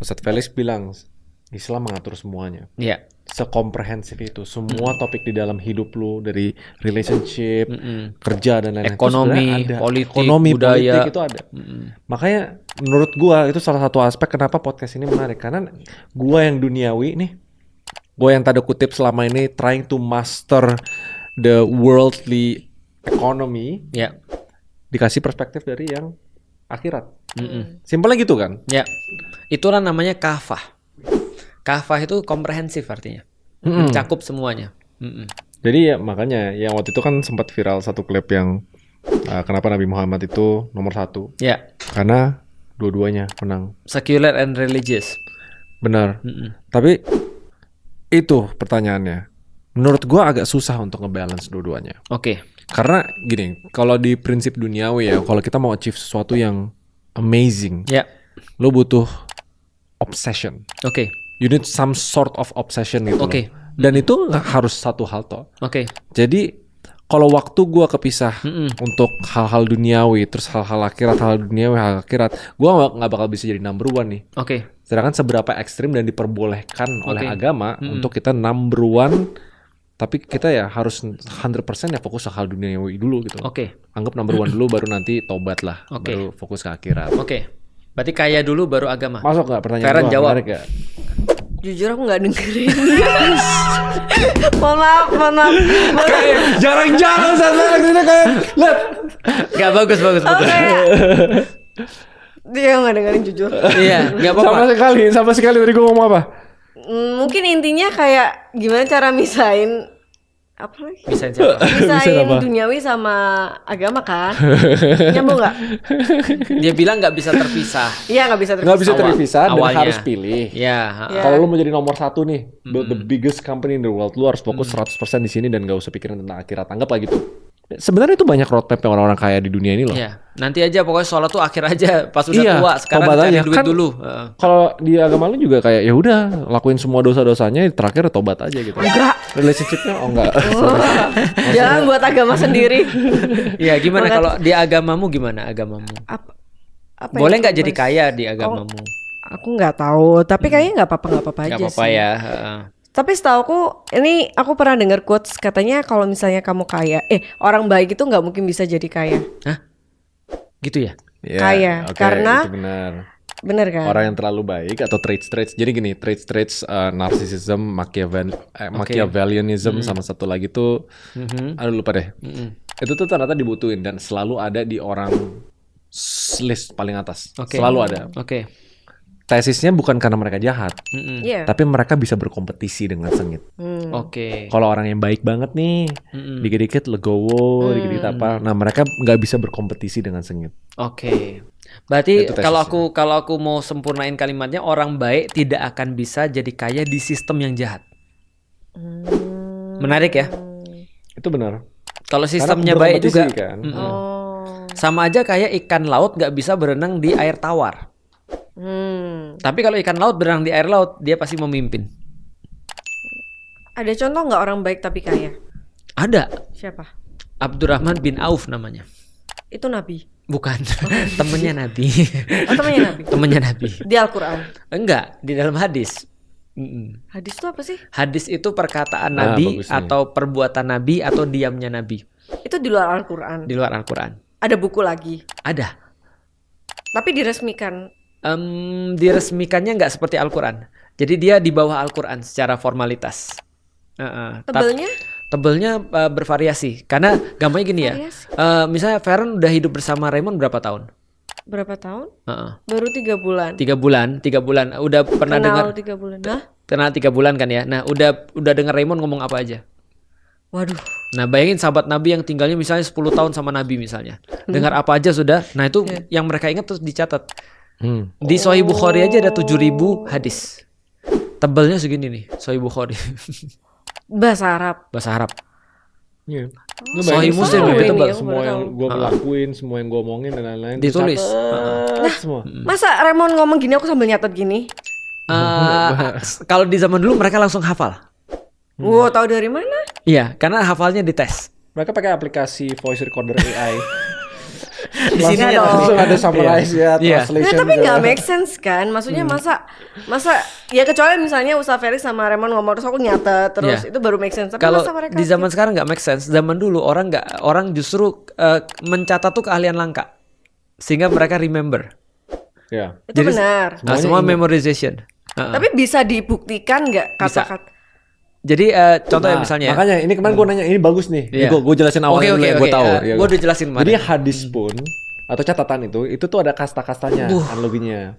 Ustadz Felix bilang Islam mengatur semuanya. Iya. Sekomprehensif itu. Semua topik di dalam hidup lu dari relationship, kerja dan lain-lain. Ekonomi, itu ada. politik, Ekonomi, budaya. politik itu ada. Makanya menurut gua itu salah satu aspek kenapa podcast ini menarik. Karena gua yang duniawi nih, gua yang tanda kutip selama ini trying to master the worldly economy, Ya. dikasih perspektif dari yang akhirat. Simpelnya gitu kan? Ya. Itulah namanya kafah. Kafah itu komprehensif artinya. Mencakup semuanya. Jadi ya makanya yang waktu itu kan sempat viral satu klip yang kenapa Nabi Muhammad itu nomor 1. Ya. Karena dua-duanya menang. Secular and religious. Benar. Tapi itu pertanyaannya. Menurut gua agak susah untuk ngebalance dua-duanya. Oke. Karena gini, kalau di prinsip duniawi ya, kalau kita mau achieve sesuatu yang amazing, Ya. lo butuh obsession. Oke. You need some sort of obsession gitu Oke. loh. Dan itu nggak harus satu hal toh. Oke. Jadi kalau waktu gua kepisah untuk hal-hal duniawi, terus hal-hal akhirat, hal duniawi, hal akhirat, gua nggak bakal bisa jadi number one nih. Oke. Sedangkan seberapa ekstrim dan diperbolehkan oleh Oke. agama untuk kita number one, tapi kita ya harus 100% ya fokus ke hal duniawi dulu gitu. Oke. Anggap number one dulu, baru nanti tobat lah, Oke. baru fokus ke akhirat. Oke. Berarti kaya dulu baru agama. Masuk nggak pertanyaan Feren gua? jawab. Menarik nggak? Jujur aku nggak dengerin. mohon maaf. Jarang-jarang saya kayak lihat. Gak bagus. Dia nggak dengerin jujur. Iya, gak apa-apa. Sama sekali tadi gue ngomong apa? Mungkin intinya kayak gimana cara misahin apa lagi? Misahin siapa? Misahin apa? duniawi sama agama kan? Nyambung nggak? Dia bilang gak bisa terpisah. Iya nggak bisa Nggak bisa terpisah. terpisah dan Awalnya. harus pilih. Ya. Ya. Kalau lu mau jadi nomor 1 nih, build the biggest company in the world, lu harus fokus 100% di sini dan gak usah pikirin tentang akhirat. Anggap lah gitu. Sebenarnya itu banyak roadmap yang orang-orang kaya di dunia ini loh. Iya. Nanti aja pokoknya sholat tuh akhir aja pas udah Iya, tua. Sekarang tobat cari aja. duit Kan dulu. Kalau di agama lu juga kayak ya udah lakuin semua dosa-dosanya, terakhir tobat aja gitu. Enggak. Relationship-nya enggak. Jangan buat agama sendiri. Iya, gimana Banget. kalau di agamamu gimana agamamu? Apa Boleh yang nggak jadi dibahas? kaya di agamamu? Aku nggak tahu, tapi kayaknya nggak apa-apa aja Gak apa-apa sih. ya. Tapi setahuku ini aku pernah dengar quotes katanya kalau misalnya kamu kaya, orang baik itu nggak mungkin bisa jadi kaya. Hah? Gitu ya? Ya, Kaya, oke, karena- itu benar. Bener kan? Orang yang terlalu baik atau traits. Jadi gini, traits narcissism, Machiavellianism sama satu lagi tuh aduh lupa deh. Itu tuh ternyata dibutuhin dan selalu ada di orang list paling atas. Oke. Selalu ada. Oke. Tesisnya bukan karena mereka jahat, Iya. tapi mereka bisa berkompetisi dengan sengit. Oke. Kalau orang yang baik banget nih, dikit-dikit legowo, dikit-dikit apa, nah mereka nggak bisa berkompetisi dengan sengit. Oke. Berarti Itu tesisnya. kalau aku mau sempurnain kalimatnya, orang baik tidak akan bisa jadi kaya di sistem yang jahat. Menarik ya? Itu benar. Kalau Karena sistemnya baik juga, berkompetisi kan. Oh. sama aja kayak ikan laut nggak bisa berenang di air tawar. Tapi kalau ikan laut berenang di air laut, dia pasti memimpin. Ada contoh nggak orang baik tapi kaya? Ada. Siapa? Abdurrahman bin Auf namanya. Itu Nabi. Bukan, temennya Nabi. Oh temannya Nabi. Temennya Nabi. Di Al-Quran. Enggak, di dalam hadis. Hadis itu apa sih? Hadis itu perkataan Ah, Nabi bagus nih. atau perbuatan Nabi atau diamnya Nabi Itu di luar Al-Quran. di luar Al-Quran. Ada buku lagi. Ada. Tapi diresmikan. Diresmikannya nggak seperti Al-Quran. Jadi dia di bawah Al-Quran secara formalitas. Tebelnya? Tebelnya bervariasi. Karena gampangnya gini ya. Variasi. Misalnya Feren udah hidup bersama Raymond berapa tahun? Berapa tahun? Heeh. Baru 3 bulan. 3 bulan. Udah pernah dengar Kenal 3 bulan. Hah? kenal 3 bulan kan ya. Nah, udah dengar Raymond ngomong apa aja? Waduh. Nah, bayangin sahabat Nabi yang tinggalnya misalnya 10 tahun sama Nabi misalnya. Dengar apa aja sudah. Nah, itu yang mereka ingat terus dicatat. Di Sahih Bukhari aja ada 7.000 hadis. Tebelnya segini nih, Sahih Bukhari. Bahasa Arab. Bahasa Arab. Iya. Sahih Muslim tahu lebih ini, tebal. aku Semua baru yang tahu. gue lakuin, semua yang gue omongin dan lain-lain Ditulis. dicatat semua. Masa Raymond ngomong gini aku sambil nyatet gini? Kalau di zaman dulu mereka langsung hafal. Wow, tahu dari mana? Iya, karena hafalnya dites. Mereka pakai aplikasi voice recorder AI. Di sini Iya dong. langsung ada summarize ya, Iya. translation. Nah, tapi gitu. nggak make sense kan? Maksudnya masa ya kecuali misalnya Ustaz Felix sama Raymond ngomong terus aku nyatet terus Iya. itu baru make sense. Tapi Kalau masa mereka di zaman sekarang nggak make sense. Zaman dulu orang justru mencatat tuh keahlian langka sehingga mereka remember. Ya. itu benar. Nah, semua memorization. Tapi bisa dibuktikan nggak Bisa. kata-kata? Jadi contoh ya Nah, misalnya. makanya ini kemarin gue nanya ini bagus nih. Iya. Gue jelasin awalnya dulu ya, gue tahu. Ya, Gue udah jelasin kemarin. Jadi hadis pun atau catatan itu tuh ada kasta-kastanya analoginya.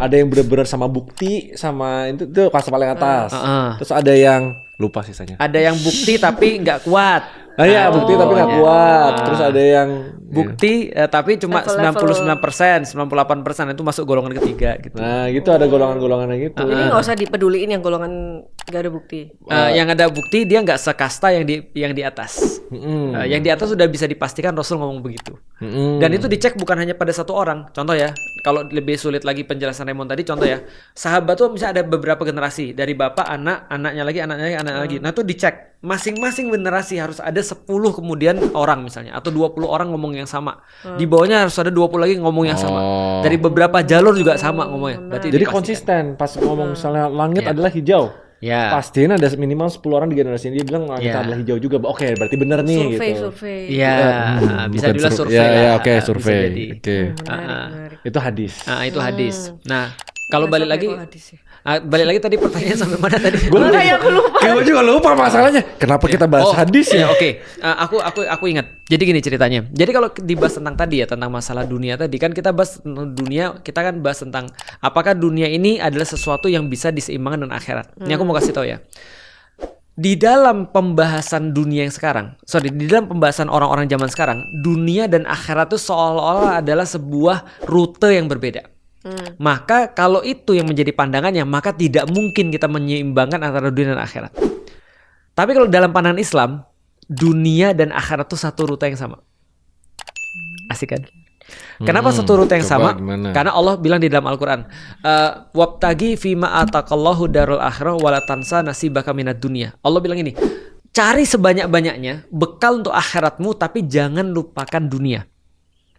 Ada yang bener-bener sama bukti sama itu kasta paling atas. Terus ada yang lupa sisanya. Ada yang bukti tapi nggak kuat. Iya, bukti tapi nggak kuat. Terus ada yang Bukti tapi cuma Level-level. 99%, 98% itu masuk golongan ketiga gitu. Nah, gitu ada golongan-golongan gitu. Jadi nggak usah dipeduliin yang golongan gak ada bukti. Yang ada bukti dia nggak sekasta yang di atas. Yang di atas sudah bisa dipastikan Rasul ngomong begitu. Dan itu dicek bukan hanya pada satu orang. Contoh ya, kalau lebih sulit lagi penjelasan Raymond tadi, contoh ya, sahabat tuh misalnya ada beberapa generasi dari bapak, anaknya lagi. Nah itu dicek masing-masing generasi harus ada 10 kemudian orang misalnya atau 20 orang ngomong yang sama. Di bawahnya harus ada 20 lagi ngomong yang sama. Dari beberapa jalur juga sama ngomongnya. Berarti Jadi dipastikan. konsisten pas ngomong misalnya langit adalah hijau. Ya. Pastiin ada minimal 10 orang di generasi ini dia bilang langit Ya. adalah hijau juga. Oke, berarti bener nih gitu. Survei. Iya, bisa Bukan dibilang survei Ya, lah. ya, oke, Bisa survei. jadi. Oke. Menarik. Itu hadis. Nah, itu hadis. Nah, kalau balik lagi Hadis ya. balik lagi tadi pertanyaan sampai mana tadi? Aku lupa. Gue juga lupa masalahnya. Kenapa kita bahas hadis ya? Oke. Aku ingat. Jadi gini ceritanya. Jadi kalau dibahas tentang tadi ya, tentang masalah dunia tadi kan kita bahas tentang dunia, kita kan bahas tentang apakah dunia ini adalah sesuatu yang bisa diseimbangkan dengan akhirat. Ini aku mau kasih tahu ya. Di dalam pembahasan dunia yang sekarang, di dalam pembahasan orang-orang zaman sekarang, dunia dan akhirat itu seolah-olah adalah sebuah rute yang berbeda. Maka kalau itu yang menjadi pandangannya, maka tidak mungkin kita menyeimbangkan antara dunia dan akhirat. Tapi kalau dalam pandangan Islam, dunia dan akhirat itu satu rute yang sama. Asik kan? Kenapa satu rute yang coba sama? gimana? Karena Allah bilang di dalam Al-Quran, wabtagi fima ataqallahu darul akhirah wala tansa nasibaka minad dunya. Allah bilang ini, cari sebanyak-banyaknya bekal untuk akhiratmu, tapi jangan lupakan dunia.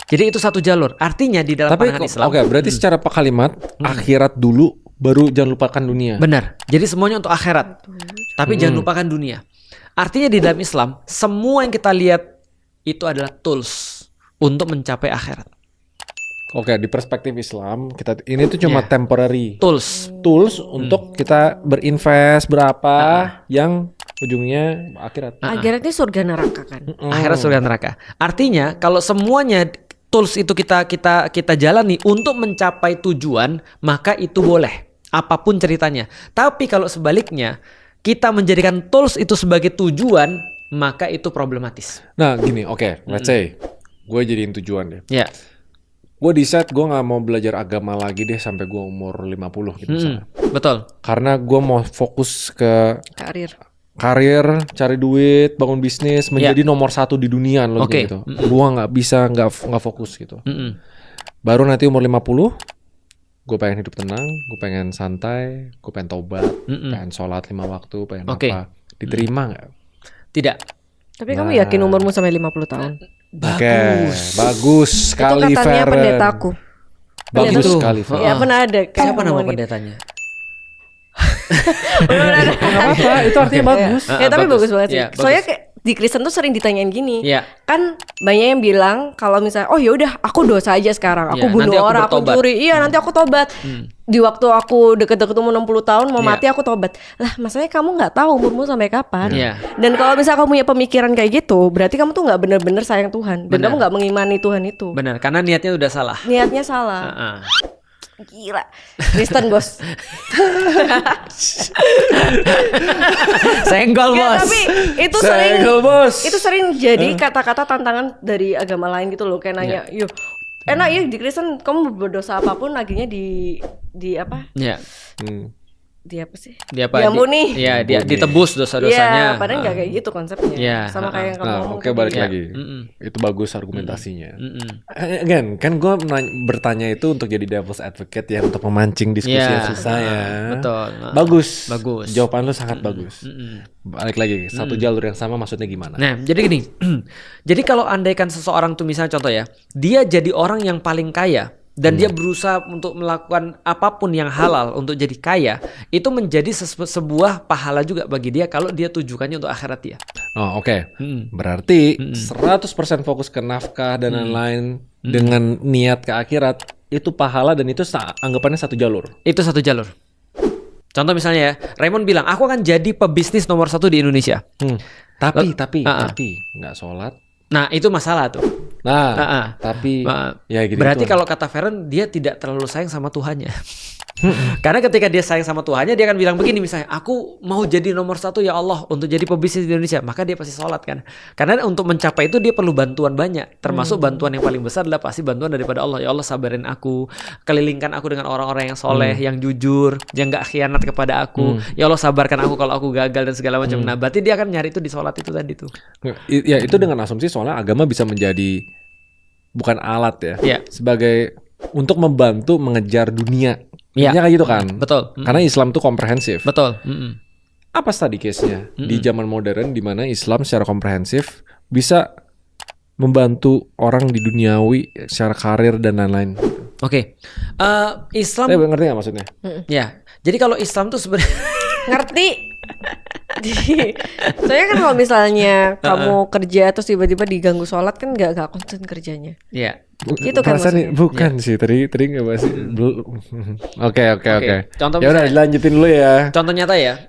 Jadi itu satu jalur. Artinya di dalam pandangan Islam. Oke, berarti secara kalimat akhirat dulu baru jangan lupakan dunia. Benar. Jadi semuanya untuk akhirat. Tapi jangan lupakan dunia. Artinya di dalam Islam, semua yang kita lihat itu adalah tools untuk mencapai akhirat. Oke, di perspektif Islam, ini tuh cuma temporary Tools. untuk kita berinvest berapa yang ujungnya akhirat. Akhirat ini surga neraka kan? Akhirat surga neraka. Artinya kalau semuanya tools itu kita jalani untuk mencapai tujuan, maka itu boleh. Apapun ceritanya. Tapi kalau sebaliknya, kita menjadikan tools itu sebagai tujuan, maka itu problematis. Nah, gini, oke, let's say gue jadiin tujuan deh. Ya. Gue decide gue nggak mau belajar agama lagi deh sampai gue umur 50 gitu misalnya. Betul. Karena gue mau fokus ke Karir. cari duit, bangun bisnis, menjadi nomor 1 di dunia loh Oke. gitu. Gue nggak fokus gitu. Mm-mm. Baru nanti umur 50, gue pengen hidup tenang, gue pengen santai, gue pengen tobat, pengen sholat 5 waktu, pengen Oke. apa. Diterima nggak? Tidak. Tapi kamu yakin umurmu sampai 50 tahun? Bagus sekali, Itu katanya Feren. pendetaku. Bagus Pendeta. sekali, Feren. Ya pernah ada kan Siapa nama omongan gitu. pendetanya? Nggak apa-apa, itu artinya bagus. Ya tapi bagus banget sih. Iya, Soalnya kayak di Kristen tuh sering ditanyain gini. Iya. Kan banyak yang bilang kalau misalnya oh ya udah aku dosa aja sekarang. Aku Iya, bunuh nanti aku orang, aku bertobat. curi. Iya, nanti aku tobat. Di waktu aku deket-deket umur 60 tahun mau Iya. mati aku tobat. Lah, masalahnya kamu nggak tahu umurmu sampai kapan. Iya. Dan kalau misalnya kamu punya pemikiran kayak gitu, berarti kamu tuh nggak bener-bener sayang Tuhan. Dan Benar. kamu nggak mengimani Tuhan itu. Benar, karena niatnya udah salah. Niatnya salah. Heeh. Gila. Kristen, Bos. Senggol, Ya, Bos. tapi itu sering Segel, bos. itu sering jadi kata-kata tantangan dari agama lain gitu loh, kayak nanya, Iya. yuk enak ya di Kristen kamu berdosa apapun akhirnya di apa Ya. Hmm. dia apa sih? Dia apa? Diampuni. Iya, dia ditebus Iya, dosa-dosanya. padahal nggak kayak gitu konsepnya. Iya, Sama kayak yang kamu Nah, ngomong oke, tadi. balik Iya. lagi. Itu bagus argumentasinya. Mm-mm. Again, kan gue bertanya itu untuk jadi devil's advocate ya, untuk memancing diskusi yang susah ya. Betul. Bagus. Bagus. Jawaban lu sangat bagus. Balik lagi, satu jalur yang sama maksudnya gimana? Nah, jadi gini. Jadi kalau andaikan seseorang tuh misalnya contoh ya, dia jadi orang yang paling kaya dan dia berusaha untuk melakukan apapun yang halal untuk jadi kaya, itu menjadi sebuah pahala juga bagi dia kalau dia tujukannya untuk akhirat dia. Oh, oke. Berarti 100% fokus ke nafkah dan lain-lain dengan niat ke akhirat, itu pahala dan itu anggapannya satu jalur. Itu satu jalur. Contoh misalnya ya, Raymond bilang, aku akan jadi pebisnis nomor 1 di Indonesia. Tapi nggak sholat. Nah, itu masalah tuh. Nah, tapi ya gitu. Berarti kalau kata Feren, dia tidak terlalu sayang sama Tuhannya. Karena ketika dia sayang sama Tuhannya, dia akan bilang begini misalnya, aku mau jadi nomor 1 ya Allah untuk jadi pebisnis di Indonesia. Maka dia pasti sholat kan. Karena untuk mencapai itu dia perlu bantuan banyak. Termasuk bantuan yang paling besar adalah pasti bantuan daripada Allah. Ya Allah sabarin aku, kelilingkan aku dengan orang-orang yang soleh, yang jujur, yang gak khianat kepada aku. Ya Allah sabarkan aku kalau aku gagal dan segala macam. Nah berarti dia akan nyari itu di sholat itu tadi tuh. Ya itu dengan asumsi soalnya agama bisa menjadi bukan alat ya, sebagai untuk membantu mengejar dunia. Iya, kayak gitu kan. Betul. Karena Islam tuh komprehensif. Betul. Apa tadi case-nya di zaman modern di mana Islam secara komprehensif bisa membantu orang di duniawi secara karir dan lain-lain. Oke. Islam. Ngerti nggak maksudnya? Ya. Jadi kalau Islam tuh sebenarnya Ngerti. Soalnya kan kalau misalnya kamu kerja terus tiba-tiba diganggu sholat kan nggak konsen kerjanya. Iya. Gitu kan maksudnya. Bukan sih, tadi nggak bahas. Oke. Contoh Ya udah lanjutin dulu ya. Contoh nyata ya.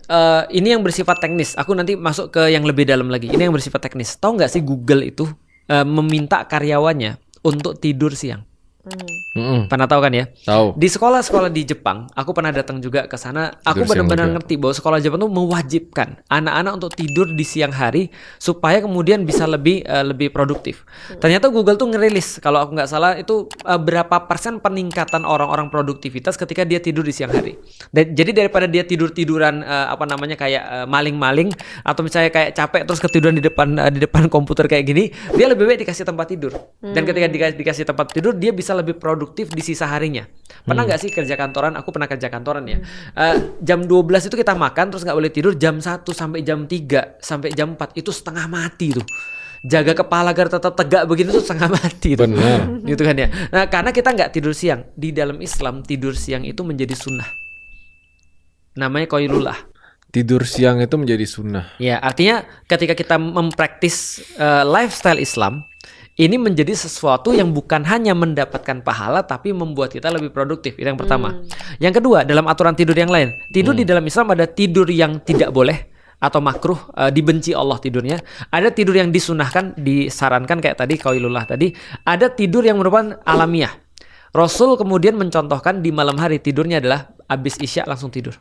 Ini yang bersifat teknis. Aku nanti masuk ke yang lebih dalam lagi. Ini yang bersifat teknis. Tahu nggak sih Google itu meminta karyawannya untuk tidur siang? Pernah tahu kan ya? Tahu. Di sekolah-sekolah di Jepang, aku pernah datang juga ke sana. Aku benar-benar ngerti bahwa sekolah Jepang tuh mewajibkan anak-anak untuk tidur di siang hari supaya kemudian bisa lebih produktif. Ternyata Google tuh ngerilis kalau aku nggak salah itu berapa persen peningkatan orang-orang produktivitas ketika dia tidur di siang hari. Jadi daripada dia tiduran kayak maling-maling atau misalnya kayak capek terus ketiduran di depan komputer kayak gini, dia lebih baik dikasih tempat tidur. Dan ketika dikasih tempat tidur, dia bisa lebih produktif di sisa harinya. Pernah nggak sih kerja kantoran? Aku pernah kerja kantoran ya. Jam 12 itu kita makan terus nggak boleh tidur. Jam 1 sampai jam 3 sampai jam 4 itu setengah mati tuh. Jaga kepala agar tetap tegak begini tuh setengah mati tuh. Benar. Gitu kan ya. Nah karena kita nggak tidur siang. Di dalam Islam tidur siang itu menjadi sunnah. Namanya qailullah. Tidur siang itu menjadi sunnah. Ya artinya ketika kita mempraktis lifestyle Islam, ini menjadi sesuatu yang bukan hanya mendapatkan pahala tapi membuat kita lebih produktif. Itu yang pertama. Yang kedua, dalam aturan tidur yang lain. Tidur di dalam Islam ada tidur yang tidak boleh atau makruh, dibenci Allah tidurnya. Ada tidur yang disunahkan, disarankan kayak tadi qailullah tadi. Ada tidur yang merupakan alamiah. Rasul kemudian mencontohkan di malam hari tidurnya adalah habis Isya langsung tidur.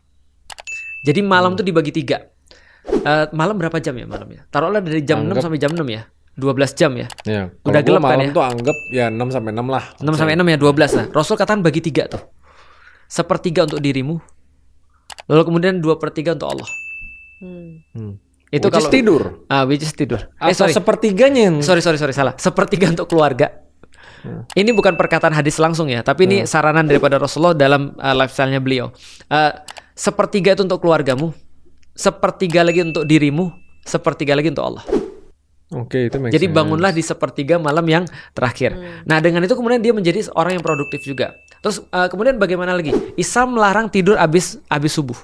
Jadi malam tuh dibagi 3. Malam berapa jam ya malamnya? Taruhlah dari jam 6 sampai jam 6 ya. 12 jam ya. Ya, Udah gelap kan ya. Malam tuh anggap ya 6 sampai 6 lah. 6 sampai 6 ya 12 lah. Rasul katakan bagi 3 tuh. 1/3 untuk dirimu. Lalu kemudian 2/3 untuk Allah. Itu which kalau is tidur. Which is tidur. Atau sepertiganya yang Sorry salah. 1/3 untuk keluarga. Ini bukan perkataan hadis langsung ya, tapi ini saranan daripada Rasulullah dalam lifestyle-nya beliau. 1/3 itu untuk keluargamu, 1/3 lagi untuk dirimu, 1/3 lagi untuk Allah. Oke, itu make Jadi sense. bangunlah di 1/3 malam yang terakhir. Nah dengan itu kemudian dia menjadi orang yang produktif juga. Terus kemudian bagaimana lagi? Islam melarang tidur habis subuh.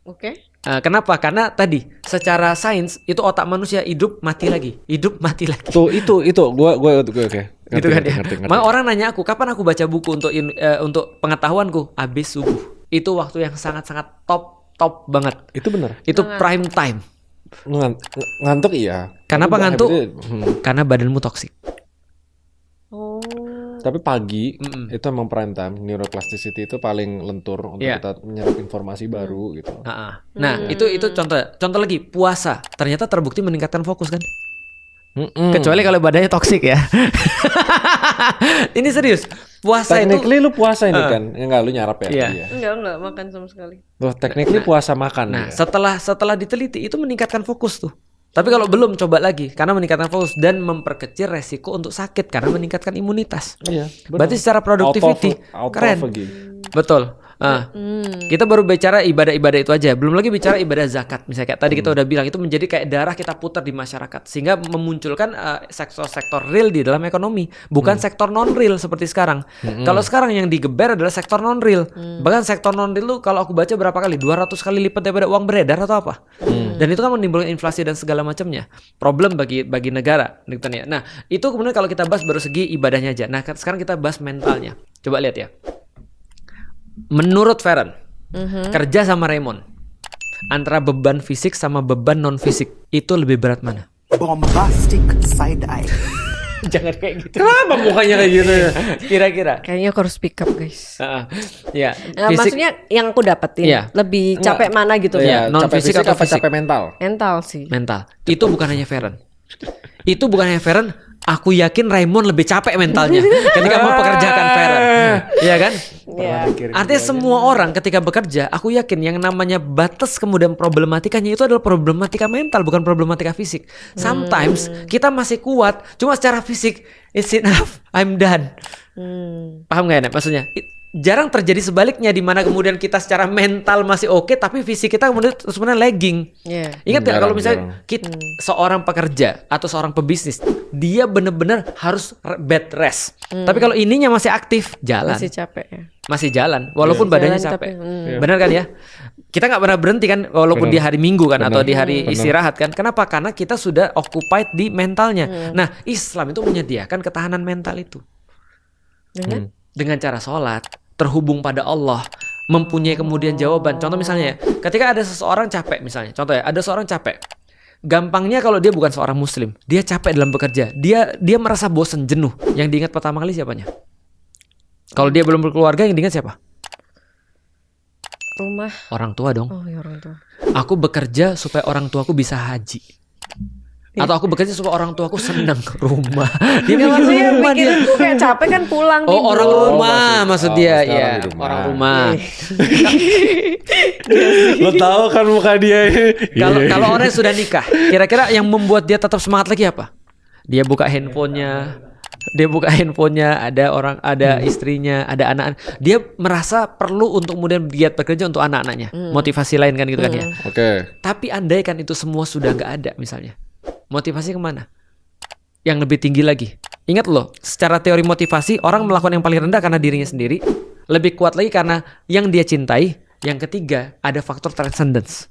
Oke. Kenapa? Karena tadi secara sains itu otak manusia hidup mati lagi. Tuh itu gue oke. Gitu kan ya. Ngerti. Maka orang nanya aku, kapan aku baca buku untuk pengetahuanku? Habis subuh. Itu waktu yang sangat-sangat top banget. Itu benar. Itu prime time. Ngantuk iya. Kenapa ngantuk? Habitnya, Karena badanmu toksik. Oh. Tapi pagi itu emang prime time. Neuroplasticity itu paling lentur untuk kita menyerap informasi baru gitu. Nah, itu contoh lagi puasa. Ternyata terbukti meningkatkan fokus kan? Kecuali kalau badannya toksik ya. Ini serius. Puasa itu Technically lu puasa ini kan? Enggak, lu nyarap ya? Iya. Enggak makan sama sekali. Loh, technically puasa makan. Nah, ya? setelah diteliti itu meningkatkan fokus tuh. Tapi kalau belum, coba lagi karena meningkatkan fokus dan memperkecil resiko untuk sakit karena meningkatkan imunitas. Iya. benar. Berarti secara productivity keren. Autophagy. Betul. Kita baru bicara ibadah-ibadah itu aja, belum lagi bicara ibadah zakat. Misalnya kayak tadi kita udah bilang itu menjadi kayak darah kita putar di masyarakat sehingga memunculkan sektor-sektor real di dalam ekonomi, bukan sektor non real seperti sekarang. Kalau sekarang yang digeber adalah sektor non real. Bahkan sektor non real lu kalau aku baca berapa kali 200 kali lipat daripada uang beredar atau apa. Dan itu kan menimbulkan inflasi dan segala macamnya. Problem bagi negara gitu ya. Nah, itu kemudian kalau kita bahas baru segi ibadahnya aja. Nah, sekarang kita bahas mentalnya. Coba lihat ya. Menurut Feren, kerja sama Raymond, antara beban fisik sama beban non fisik itu lebih berat mana? Bombastic side eye. Jangan kayak gitu. Kenapa mukanya kayak gitu ya? Kira-kira. Kayaknya aku harus speak up guys. Ya. Nah, maksudnya yang aku dapetin Iya. lebih capek mana gitu Iya. ya? Non capek fisik atau apa fisik? capek mental? Mental sih. Mental. Itu bukan hanya Feren. Itu bukan hanya Feren. Aku yakin Raymond lebih capek mentalnya ketika mempekerjakan Feren. Iya kan? Iya. Artinya semua orang ketika bekerja, aku yakin yang namanya batas kemudian problematikanya itu adalah problematika mental, bukan problematika fisik. Sometimes kita masih kuat, cuma secara fisik, it's enough, I'm done. Paham gak ya, Nek? Maksudnya jarang terjadi sebaliknya di mana kemudian kita secara mental masih oke, tapi fisik kita kemudian sebenarnya lagging. Iya. Ingat gak kalau Jarang, misalnya kita, seorang pekerja atau seorang pebisnis, dia benar-benar harus bed rest. Tapi kalau ininya masih aktif, jalan. Masih capek ya. Masih jalan walaupun badannya Jalan capek. tapi, Benar kan ya? Kita nggak pernah berhenti kan walaupun di hari Minggu kan atau di hari istirahat kan. Kenapa? Karena kita sudah occupied di mentalnya. Nah, Islam itu menyediakan ketahanan mental itu. Dengan cara sholat, terhubung pada Allah, mempunyai kemudian jawaban. Contoh misalnya ya, ketika ada seseorang capek misalnya. Contoh ya, ada seorang capek. Gampangnya kalau dia bukan seorang muslim, dia capek dalam bekerja, dia merasa bosan, jenuh. Yang diingat pertama kali siapanya? Kalau dia belum berkeluarga, yang diingat siapa? Rumah. Orang tua dong. Oh ya orang tua. Aku bekerja supaya orang tuaku bisa haji. Atau aku bekerja supaya orang tuaku senang ke rumah. Dia Ya, mikir maksudnya rumah dia. mikirin gue kayak capek kan pulang Oh, tidur. orang rumah maksud dia. sekarang Iya, di rumah. orang rumah. Lo tahu kan muka dia ini. Kalau orang yang sudah nikah, kira-kira yang membuat dia tetap semangat lagi apa? Dia buka handphonenya. Ada istrinya, ada anak. Dia merasa perlu untuk kemudian giat bekerja untuk anak-anaknya. Motivasi lain kan gitu kan ya. Oke. Tapi andai kan itu semua sudah nggak ada misalnya, motivasi kemana? Yang lebih tinggi lagi. Ingat loh, secara teori motivasi orang melakukan yang paling rendah karena dirinya sendiri, lebih kuat lagi karena yang dia cintai. Yang ketiga ada faktor transcendence.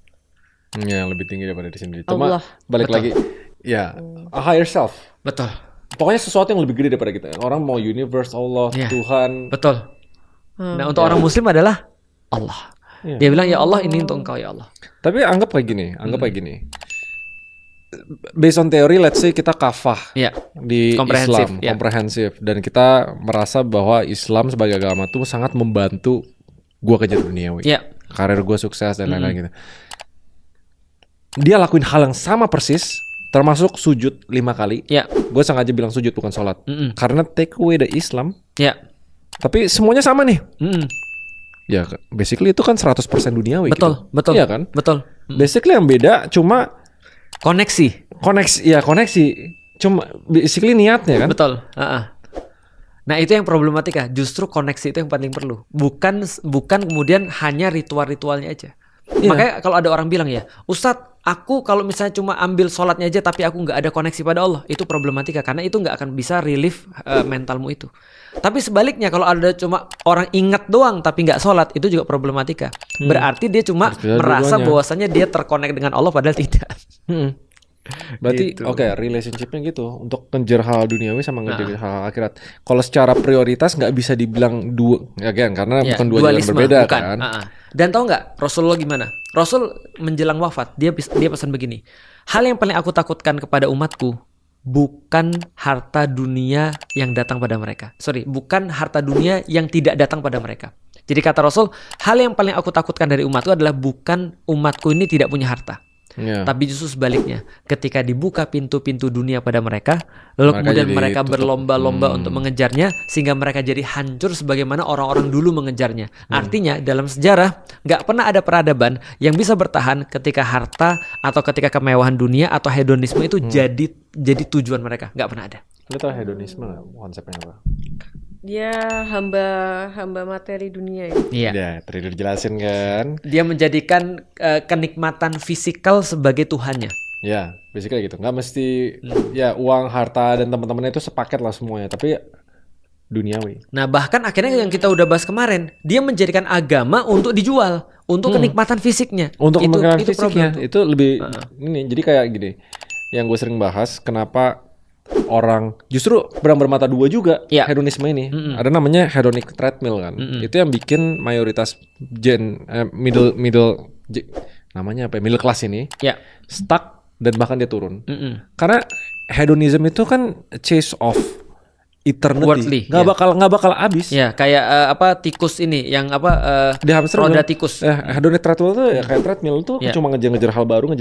Ya, yang lebih tinggi daripada diri sendiri. Allah. Cuma balik Betul. lagi, ya a higher self. Betul, Pokoknya sesuatu yang lebih gede daripada kita. Orang mau universe, Allah, Iya. Tuhan. betul. Nah untuk orang Muslim adalah Allah. Iya. Dia bilang ya Allah ini untuk engkau ya Allah. Tapi anggap kayak gini, Based on teori, let's say kita kafah Iya. di Komprehensif, Islam, ya. komprehensif, dan kita merasa bahwa Islam sebagai agama itu sangat membantu gua kejar duniawi, Iya. karir gua sukses dan lain-lain gitu. Dia lakuin hal yang sama persis, termasuk sujud 5 kali. Iya. Gue sengaja bilang sujud bukan sholat, karena take away the Islam. Iya. Tapi semuanya sama nih. Mm-mm. Ya, basically itu kan 100% duniawi. Betul, gitu. betul. Iya kan? Betul. Basically yang beda cuma Koneksi. koneksi. Cuma basically niatnya kan. Betul. Nah itu yang problematika. Justru koneksi itu yang paling perlu. Bukan kemudian hanya ritual-ritualnya aja. Iya. Makanya kalau ada orang bilang ya, Ustadz, aku kalau misalnya cuma ambil sholatnya aja tapi aku nggak ada koneksi pada Allah, itu problematika karena itu nggak akan bisa relief mentalmu itu. Tapi sebaliknya kalau ada cuma orang ingat doang tapi nggak sholat, itu juga problematika. Berarti dia cuma Harus bisa merasa dua-duanya. bahwasannya dia terkonek dengan Allah padahal tidak. Berarti Gitu. oke, relationshipnya gitu untuk ngejar hal duniawi sama ngejar hal akhirat. Kalau secara prioritas nggak bisa dibilang dua, ya kan? Karena Ya, bukan dua jalan dualisme, berbeda bukan. kan. Dan tahu nggak Rasulullah gimana? Rasul menjelang wafat dia pesan begini. Hal yang paling aku takutkan kepada umatku bukan harta dunia yang datang pada mereka. Bukan harta dunia yang tidak datang pada mereka. Jadi kata Rasul, hal yang paling aku takutkan dari umatku adalah bukan umatku ini tidak punya harta. Iya. Tapi justru sebaliknya, ketika dibuka pintu-pintu dunia pada mereka, lalu Mereka kemudian jadi mereka tutup. berlomba-lomba untuk mengejarnya, sehingga mereka jadi hancur sebagaimana orang-orang dulu mengejarnya. Artinya dalam sejarah nggak pernah ada peradaban yang bisa bertahan ketika harta atau ketika kemewahan dunia atau hedonisme itu jadi tujuan mereka. Nggak pernah ada. Lu tau hedonisme nggak konsepnya apa? Dia hamba materi dunia ya. Iya. Ya, tadi udah dijelasin kan. Dia menjadikan kenikmatan fisikal sebagai Tuhannya. Ya, basically gitu. Nggak mesti ya uang, harta dan teman-temannya itu sepaket lah semuanya, tapi duniawi. Nah, bahkan akhirnya yang kita udah bahas kemarin, dia menjadikan agama untuk dijual, untuk kenikmatan fisiknya. Untuk kenikmatan itu fisiknya problem tuh. itu lebih ini. Jadi kayak gini, yang gue sering bahas, kenapa orang justru bermata dua juga Iya. hedonisme ini. Ada namanya hedonic treadmill kan. Itu yang bikin mayoritas namanya apa? Middle class ini Ya. stuck dan bahkan dia turun. Mm-mm. Karena hedonism itu kan chase of eternity. Worldly, Nggak ya. nggak bakal habis. Ya, kayak tikus ini yang Di hamster roda bilang, tikus. hedonic treadmill tuh ya kayak treadmill tuh Ya. cuma ngejar hal baru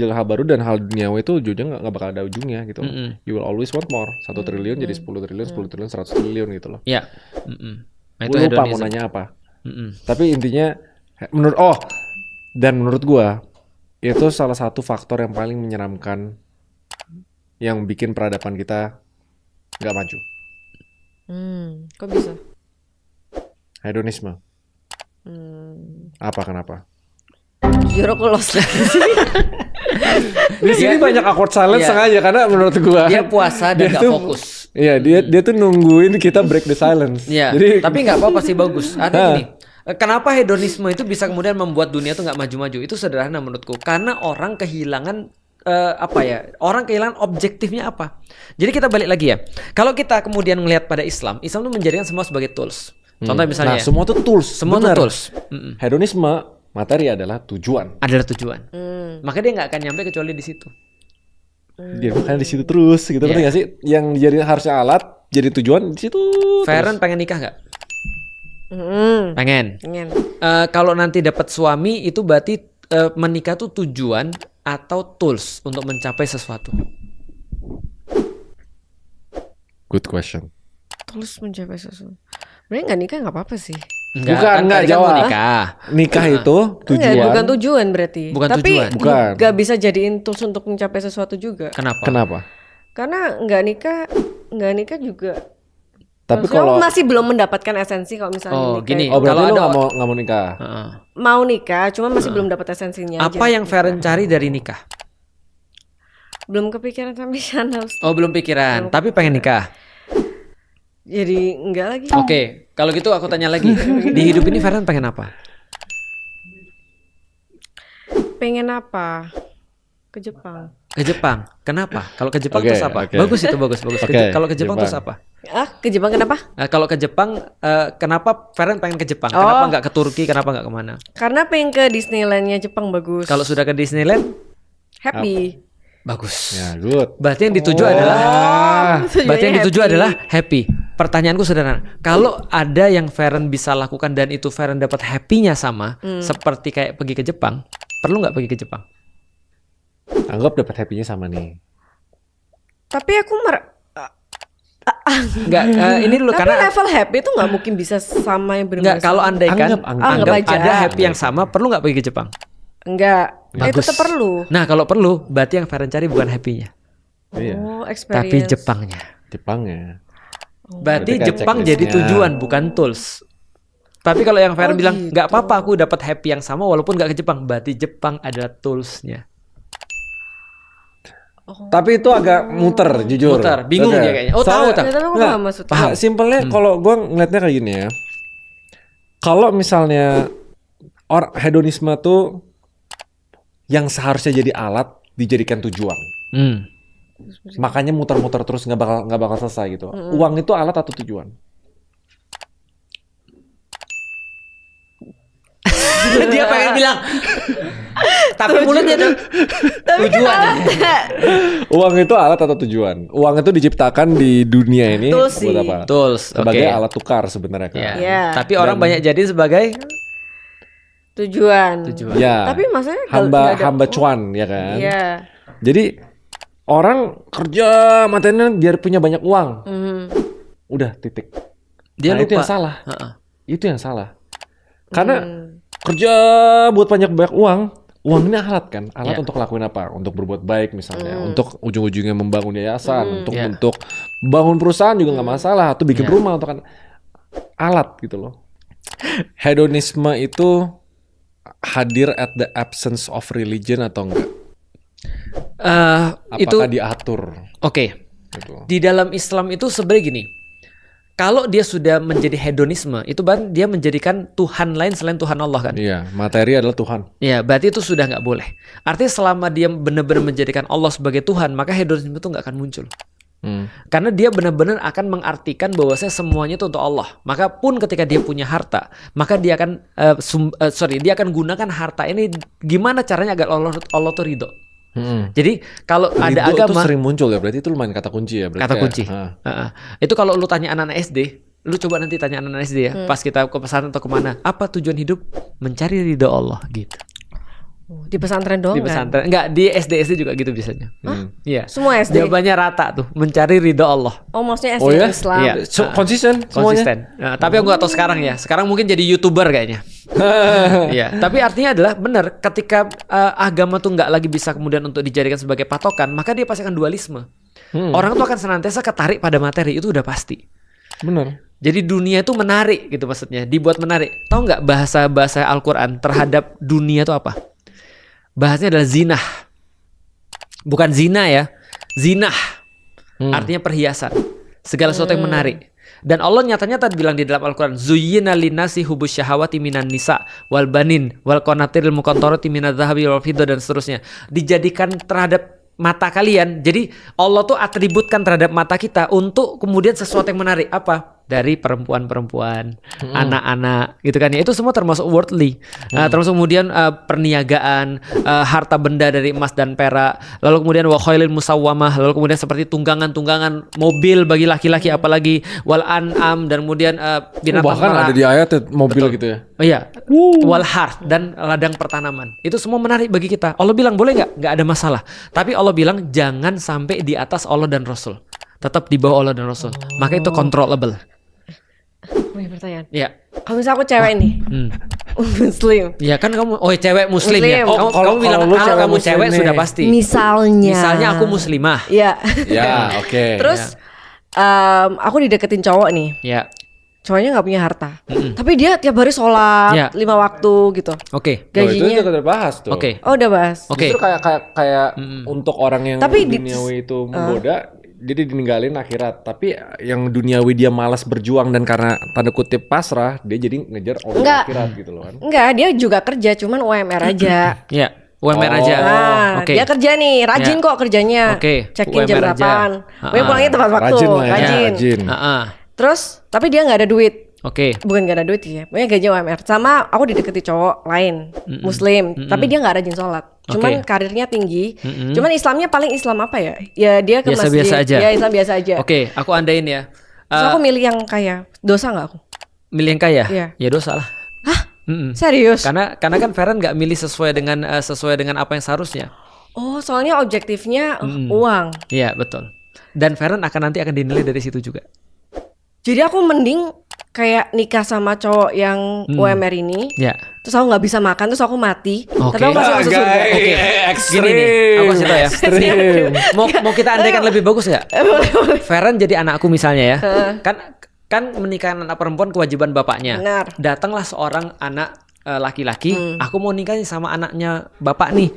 dan hal duniawi itu ujungnya nggak bakal ada ujungnya gitu. You will always want more. 1 triliun jadi 10 triliun, 10 triliun, 100 triliun gitu loh. Ya. Mm-mm. Nah, Gue lupa mau hedonism. nanya apa. Mm-mm. Tapi intinya menurut gua itu salah satu faktor yang paling menyeramkan yang bikin peradaban kita nggak maju. Kok bisa? Hedonisme. Apa kenapa? Jujur aku lost lagi sih. Di sini banyak awkward silence Iya. sengaja karena menurut gua Dia puasa dan dia nggak tuh- fokus. Iya, dia tuh nungguin kita break the silence. Iya. Jadi Tapi nggak apa-apa sih, bagus. Artinya gini, kenapa hedonisme itu bisa kemudian membuat dunia tuh nggak maju-maju? Itu sederhana menurutku. Karena orang kehilangan orang kehilangan objektifnya apa. Jadi kita balik lagi ya. Kalau kita kemudian melihat pada Islam tuh menjadikan semua sebagai tools. Contoh misalnya, nah, semua tuh tools. semua tuh bener. tools. Mm-mm. Hedonisme materi adalah tujuan. Adalah tujuan. Maka dia nggak akan nyampe kecuali di situ. Dia makanya di situ terus gitu. Ngerti nggak sih? Yang jadi harusnya alat jadi tujuan di situ. Feren pengen nikah nggak? Pengen. Pengen. Kalau nanti dapat suami itu berarti menikah tuh tujuan atau tools untuk mencapai sesuatu. Good question. Terus mencapai sesuatu. Sebenarnya nggak nikah nggak apa-apa sih. Bukan, tadi jawab. mau nikah. Nikah itu tujuan. Enggak, bukan tujuan berarti. Bukan Tapi tujuan. Bukan. nggak bisa jadiin tools untuk mencapai sesuatu juga. Kenapa? Kenapa? Karena nggak nikah juga. Tapi Maksudnya kalau masih belum mendapatkan esensi kalau misalnya Oh, nikah. gini. itu. oh berarti Kalau lu ada- nggak mau nikah. Heeh. Mau nikah, cuma masih belum dapat esensinya. Apa aja. yang Feren cari dari nikah? Belum kepikiran sampai sana. Ustaz. Oh, belum pikiran, tapi pengen nikah. Jadi enggak lagi. Oke, kalau gitu aku tanya lagi. Di hidup ini Feren pengen apa? Pengen apa? Ke Jepang. Ke Jepang. Kenapa? Kalau ke Jepang Oke, terus apa? oke. Bagus itu, bagus. Oke, Kalau ke Jepang Jepang. terus apa? Ke Jepang kenapa? Kalau ke Jepang, kenapa Feren pengen ke Jepang? Oh. Kenapa nggak ke Turki? Kenapa nggak kemana? Karena pengen ke Disneylandnya Jepang bagus. Kalau sudah ke Disneyland, happy. bagus. Ya, good. Berarti yang dituju adalah berarti yang dituju adalah happy. Pertanyaanku sederhana. Kalau ada yang Feren bisa lakukan dan itu Feren dapat happy-nya sama, seperti kayak pergi ke Jepang, perlu nggak pergi ke Jepang? Anggap dapat happy-nya sama nih. Tapi aku Nggak, ini dulu tapi karena level happy itu nggak mungkin bisa sama yang benar-benar. nggak, kalau andaikan Anggap aja. ada happy yang sama, perlu nggak pergi ke Jepang? Enggak. Itu Bagus. tetap perlu. Nah, kalau perlu, berarti yang Feren cari bukan happy-nya, Iya. Oh, tapi experience. Jepangnya. Jepangnya. Berarti Berarti kayak Jepang jadi checklistnya. tujuan, bukan tools. Tapi kalau yang Feren Oh, bilang gitu. nggak apa-apa, aku dapat happy yang sama walaupun nggak ke Jepang, berarti Jepang adalah toolsnya. Tapi itu agak muter, jujur. Muter, bingung Oke. dia kayaknya. Oh, tahu, Soalnya- tahu. Nggak tahu aku Nggak, paham maksudnya. paham. Simpelnya kalau gue ngeliatnya kayak gini ya. Kalau misalnya hedonisme tuh yang seharusnya jadi alat dijadikan tujuan. Makanya muter-muter terus nggak bakal selesai gitu. Uang itu alat atau tujuan? Dia pengen bilang, tapi mulutnya tuh tujuan. Uang itu alat atau tujuan? Uang itu diciptakan di dunia ini Betul sih. buat apa? Tools, Sebagai oke. alat tukar sebenarnya kan. Ya. Ya. Tapi orang banyak jadi sebagai Tujuan. Ya. Tapi maksudnya hamba cuan ya kan. Iya. Jadi orang kerja matanya biar punya banyak uang. Udah titik. Dia lupa. Itu yang salah. Itu yang salah. Karena kerja buat banyak uang. Uang ini alat kan, alat untuk lakuin apa? Untuk berbuat baik misalnya, untuk ujung-ujungnya membangun yayasan, untuk bangun perusahaan juga nggak masalah, atau bikin rumah, atau kan alat gitu loh. Hedonisme itu hadir at the absence of religion atau enggak? Apakah diatur? Oke. Gitu. Di dalam Islam itu sebenarnya gini. Kalau dia sudah menjadi hedonisme, itu berarti dia menjadikan Tuhan lain selain Tuhan Allah kan? Iya, materi adalah Tuhan. Iya, berarti itu sudah nggak boleh. Artinya selama dia benar-benar menjadikan Allah sebagai Tuhan, maka hedonisme itu nggak akan muncul. Karena dia benar-benar akan mengartikan bahwasanya semuanya itu untuk Allah. Maka pun ketika dia punya harta, maka dia akan dia akan gunakan harta ini gimana caranya agar Allah tuh ridho. Jadi kalau Ridho ada agama itu sering muncul ya, berarti itu lumayan kata kunci ya. Kata kunci. Itu kalau lu tanya anak-anak SD, lu coba nanti tanya anak-anak SD ya, pas kita ke pesantren atau kemana, apa tujuan hidup? Mencari ridho Allah gitu. Di pesantren doang Di pesantren, enggak di SD juga gitu biasanya. Iya. Semua SD? Jawabannya rata tuh, mencari ridho Allah. Oh maksudnya SD Islam. Iya. Konsisten semuanya. Konsisten. Nah, tapi aku nggak tahu sekarang ya. Sekarang mungkin jadi YouTuber kayaknya. Iya. Tapi artinya adalah benar ketika agama tuh nggak lagi bisa kemudian untuk dijadikan sebagai patokan, maka dia pasti akan dualisme. Orang tuh akan senantiasa ketarik pada materi, itu udah pasti. Benar. Jadi dunia itu menarik gitu maksudnya, dibuat menarik. Tahu nggak bahasa Al-Quran terhadap dunia itu apa? Bahasanya adalah zinah. Bukan zina ya. Zinah. Artinya perhiasan. Segala sesuatu yang menarik. Dan Allah nyata-nyata bilang di dalam Al-Quran, Zuyyina linnasi hubus syahawati minan nisa wal banin wal qanatiril muqantarati minadz zahabi wal fiddah dan seterusnya. Dijadikan terhadap mata kalian. Jadi Allah tuh atributkan terhadap mata kita untuk kemudian sesuatu yang menarik. Apa? Dari perempuan-perempuan, anak-anak, gitu kan ya. Itu semua termasuk worldly. Termasuk kemudian perniagaan, harta benda dari emas dan perak. Lalu kemudian wa khailil musawwamah. Lalu kemudian seperti tunggangan-tunggangan mobil bagi laki-laki, apalagi wal an'am, dan kemudian binatang bahkan ternak. ada di ayat mobil. Betul. Gitu ya. Oh iya, wal harth dan ladang pertanaman. Itu semua menarik bagi kita. Allah bilang boleh nggak? Nggak ada masalah. Tapi Allah bilang jangan sampai di atas Allah dan Rasul. Tetap di bawah Allah dan Rasul. Maka itu controllable. Punya pertanyaan. Iya. Kalau misalnya aku cewek nih, Muslim. Iya kan kamu, cewek Muslim ya. Muslim. Kamu bilang kalau lu kalau cewek kamu Muslim cewek nih. sudah pasti. Misalnya aku muslimah. Iya. Ya, oke. Terus aku dideketin cowok nih. Ya. Cowoknya nggak punya harta, tapi dia tiap hari sholat 5 waktu gitu. Oke. Gajinya. Itu udah bahas tuh. Oke. Oh udah bahas. Oke. Justru kayak untuk orang yang Tapi duniawi itu menggoda, jadi ditinggalin akhirat. Tapi yang duniawi dia malas berjuang dan karena tanda kutip pasrah, dia jadi ngejar orang Enggak. akhirat gitu loh kan. Enggak, dia juga kerja, cuman UMR aja. Iya. UMR aja. Nah, Oke. dia kerja nih, rajin Ya. kok kerjanya. Oke, Check-in jam UMR aja. 8. Pokoknya pulangnya tepat waktu. Rajin lah ya. Rajin. Terus, tapi dia nggak ada duit. Oke. Bukan gak ada duit ya, pokoknya gaji UMR. Sama aku dideketi cowok lain, Muslim, tapi dia nggak rajin sholat. Cuman karirnya tinggi. Cuman Islamnya paling Islam apa ya? Ya dia ke masjid. Biasa-biasa aja. Ya Islam biasa aja. Oke, aku andain ya. Terus aku milih yang kaya. Dosa nggak aku? Milih yang kaya? Iya. Ya dosa lah. Hah? Serius? Karena kan Feren nggak milih sesuai dengan apa yang seharusnya. Oh, soalnya objektifnya uang. Iya, betul. Dan Feren nanti akan dinilai dari situ juga. Jadi aku mending kayak nikah sama cowok yang UMR ini. Ya. Terus aku nggak bisa makan, terus aku mati. Oke. Tapi aku masih masuk surga. Oke. Gini nih, aku kasih tau ya. Mau kita andaikan lebih bagus nggak? Feren jadi anakku misalnya ya. Kan menikahkan anak perempuan kewajiban bapaknya. Benar. Datanglah seorang anak laki-laki, aku mau nikah nih sama anaknya bapak nih.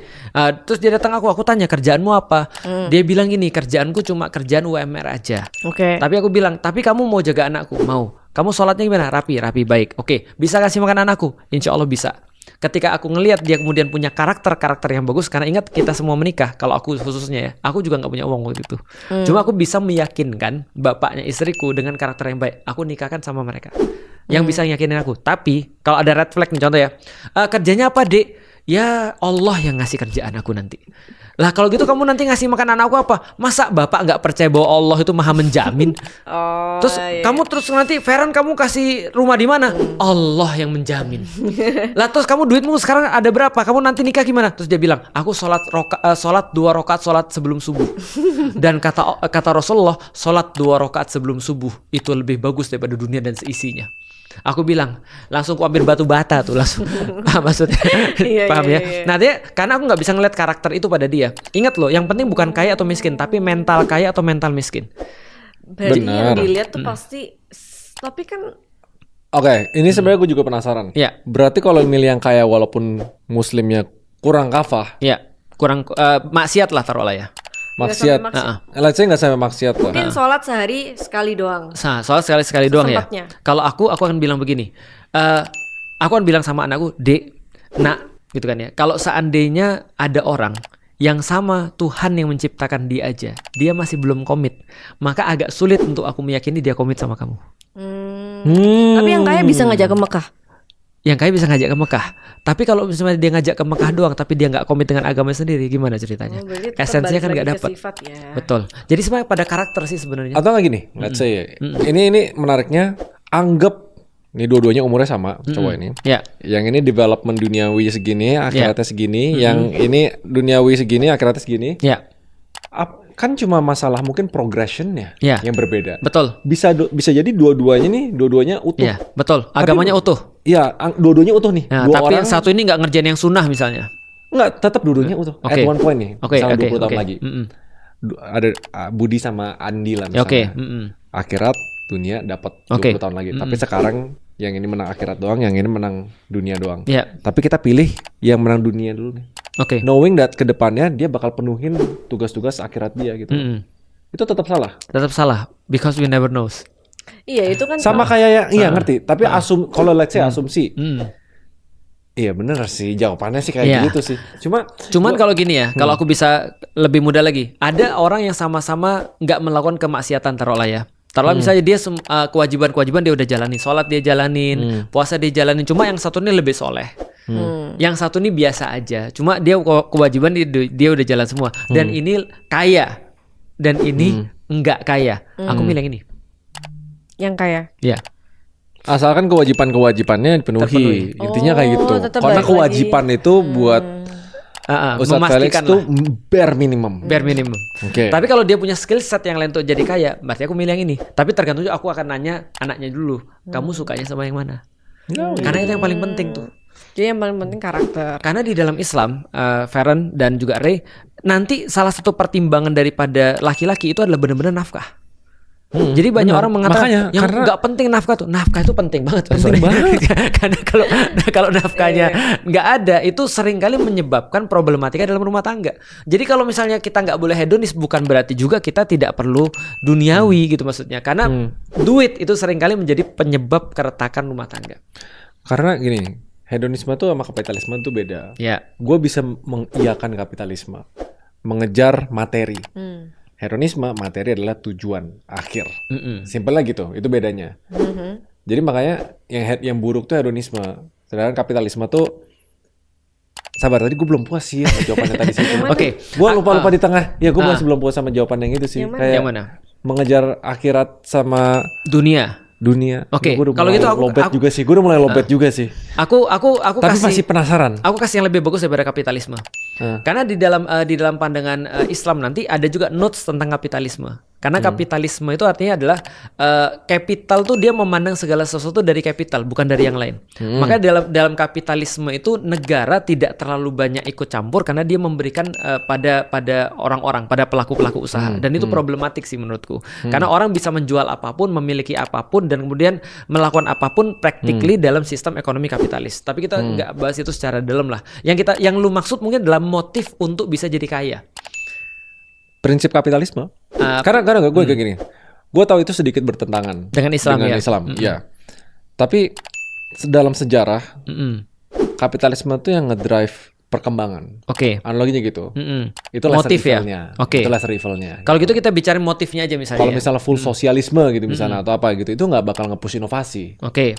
Terus dia datang aku tanya kerjaanmu apa? Dia bilang gini, kerjaanku cuma kerjaan UMR aja. Oke. Tapi aku bilang, tapi kamu mau jaga anakku? Mau. Kamu sholatnya gimana? Rapi baik. Oke, bisa kasih makan anakku? Insya Allah bisa. Ketika aku ngelihat dia kemudian punya karakter yang bagus, karena ingat kita semua menikah, kalau aku khususnya ya, aku juga nggak punya uang waktu itu. Cuma aku bisa meyakinkan bapaknya istriku dengan karakter yang baik, aku nikahkan sama mereka. Yang bisa yakinin aku. Tapi kalau ada red flag nih contoh ya, kerjanya apa dek? ya Allah yang ngasih kerjaan aku nanti. Lah kalau gitu kamu nanti ngasih makan anakku apa? Masa bapak nggak percaya bahwa Allah itu maha menjamin? Terus kamu terus nanti Feren kamu kasih rumah di mana? Allah yang menjamin. Lah terus kamu duitmu sekarang ada berapa? Kamu nanti nikah gimana? Terus dia bilang, aku sholat 2 rakaat sholat sebelum subuh. Dan kata Rasulullah, sholat 2 rakaat sebelum subuh itu lebih bagus daripada dunia dan seisinya. Aku bilang, langsung ku ambil batu bata tuh langsung. Maksudnya paham ya? Nah dia, karena aku nggak bisa ngeliat karakter itu pada dia. Ingat loh, yang penting bukan kaya atau miskin, tapi mental kaya atau mental miskin. Berarti yang dilihat tuh pasti, tapi kan Oke, ini sebenarnya gue juga penasaran. Ya. Berarti kalau milih yang kaya walaupun muslimnya kurang kafah, Ya, kurang maksiat lah taruhlah ya. maksiat. Let's say nggak sampai maksiat lah. mungkin sholat sehari sekali doang. Nah, soal sekali doang ya. Sesempatnya. Kalau aku akan bilang begini. Aku akan bilang sama anakku, Dek, nak, gitu kan ya. Kalau seandainya ada orang yang sama Tuhan yang menciptakan dia aja, dia masih belum komit, maka agak sulit untuk aku meyakini dia komit sama kamu. Tapi yang kaya bisa ngajak ke Mekah. Yang kaya bisa ngajak ke Mekah. Tapi kalau misalnya dia ngajak ke Mekah doang, tapi dia nggak komit dengan agama sendiri, gimana ceritanya? Berarti tetap Esensinya kan balik nggak lagi ke dapat. sifat ya. Betul. Jadi sebenarnya pada karakter sih sebenarnya. Atau nggak gini, let's say ini menariknya, anggap ini dua-duanya umurnya sama cowok ini. Ya. Yang ini development duniawi segini, akhiratnya segini. Yang ini duniawi segini, akhiratnya segini. Ya. Kan cuma masalah mungkin progressionnya Ya. yang berbeda. Betul. Bisa jadi dua-duanya utuh. Iya, betul. Agamanya utuh. Iya, dua-duanya utuh nih. Nah, Dua tapi orang yang satu ini nggak ngerjain yang sunnah misalnya. nggak, tetap dua-duanya utuh. Oke. At one point nih, misalnya 20 tahun oke. lagi. Ada Budi sama Andi lah Ya, misalnya. oke. Akhirat dunia dapat 20 Oke. tahun lagi. Tapi sekarang yang ini menang akhirat doang, yang ini menang dunia doang. Ya. Tapi kita pilih yang menang dunia dulu nih. Oke. Knowing that ke depannya dia bakal penuhin tugas-tugas akhirat dia gitu. Itu tetap salah. Tetap salah because we never knows. Iya itu kan Sama kayak yang iya ngerti, tapi kalau let's say asumsi. Hmm. Iya bener sih, jawabannya sih kayak Iya. gitu sih. Cuman kalau gini ya, kalau aku bisa lebih mudah lagi, ada orang yang sama-sama nggak melakukan kemaksiatan taruhlah ya. Taruhlah misalnya dia kewajiban-kewajiban dia udah jalanin, sholat dia jalanin, puasa dia jalanin. Cuma yang satu ini lebih soleh, yang satu ini biasa aja. Cuma dia kewajiban dia udah jalan semua. Dan ini kaya, dan ini nggak kaya. Aku milih yang ini. yang kaya. Ya. Asalkan kewajiban-kewajibannya dipenuhi. Terpenuhi. Intinya kayak gitu. tetap Karena balik kewajiban itu buat Ustadz Felix memastikan tuh lah. bare minimum. Bare minimum. Oke. Tapi kalau dia punya skill set yang lain untuk jadi kaya, berarti aku milih yang ini. Tapi tergantung juga aku akan nanya anaknya dulu, kamu sukanya sama yang mana? Karena itu yang paling penting tuh. Jadi yang paling penting karakter. Karena di dalam Islam, Feren dan juga Ray, nanti salah satu pertimbangan daripada laki-laki itu adalah benar-benar nafkah. Jadi banyak orang mengatakan Makanya, yang karena- nggak penting nafkah tuh. Nafkah itu penting banget. Penting banget. Karena kalau nafkahnya nggak ada, itu seringkali menyebabkan problematika dalam rumah tangga. Jadi kalau misalnya kita nggak boleh hedonis, bukan berarti juga kita tidak perlu duniawi gitu maksudnya. Karena duit itu seringkali menjadi penyebab keretakan rumah tangga. Karena gini, hedonisme tuh sama kapitalisme tuh beda. Ya. Gue bisa mengiyakan kapitalisme, mengejar materi. Hedonisme, materi adalah tujuan akhir. Simpelnya gitu, itu bedanya. Jadi makanya yang buruk tuh hedonisme. Sedangkan kapitalisme tuh, sabar tadi gue belum puas sih sama jawabannya tadi sih. Oke. Gue lupa di tengah. Ya gue masih belum puas sama jawaban yang itu sih. Yang mana? Kayak Yang mana? mengejar akhirat sama Dunia. dunia. Oke, Gua udah kalau mulai gitu aku- lobet aku- juga sih. Gue udah mulai lobet juga sih. Aku Tapi kasih masih penasaran. Aku kasih yang lebih bagus daripada kapitalisme. Karena di dalam pandangan Islam nanti ada juga notes tentang kapitalisme. Karena kapitalisme itu artinya adalah capital tuh dia memandang segala sesuatu dari capital, bukan dari yang lain. Maka dalam kapitalisme itu negara tidak terlalu banyak ikut campur karena dia memberikan pada orang-orang, pada pelaku-pelaku usaha. Dan itu problematik sih menurutku. Karena orang bisa menjual apapun, memiliki apapun, dan kemudian melakukan apapun practically dalam sistem ekonomi kapitalis. Tapi kita nggak bahas itu secara dalam lah. Yang lu maksud mungkin adalah motif untuk bisa jadi kaya. Prinsip kapitalisme. Karena gue kayak gini. Gue tahu itu sedikit bertentangan Dengan Islam, ya? ya. Tapi dalam sejarah kapitalisme tuh yang ngedrive perkembangan. Oke. Analoginya gitu. Itu Motif ya. Oke. Itu lesser evilnya. Kalau gitu kita bicara motifnya aja misalnya. Kalau misalnya full sosialisme gitu misalnya atau apa gitu, itu nggak bakal nge-push inovasi. Oke.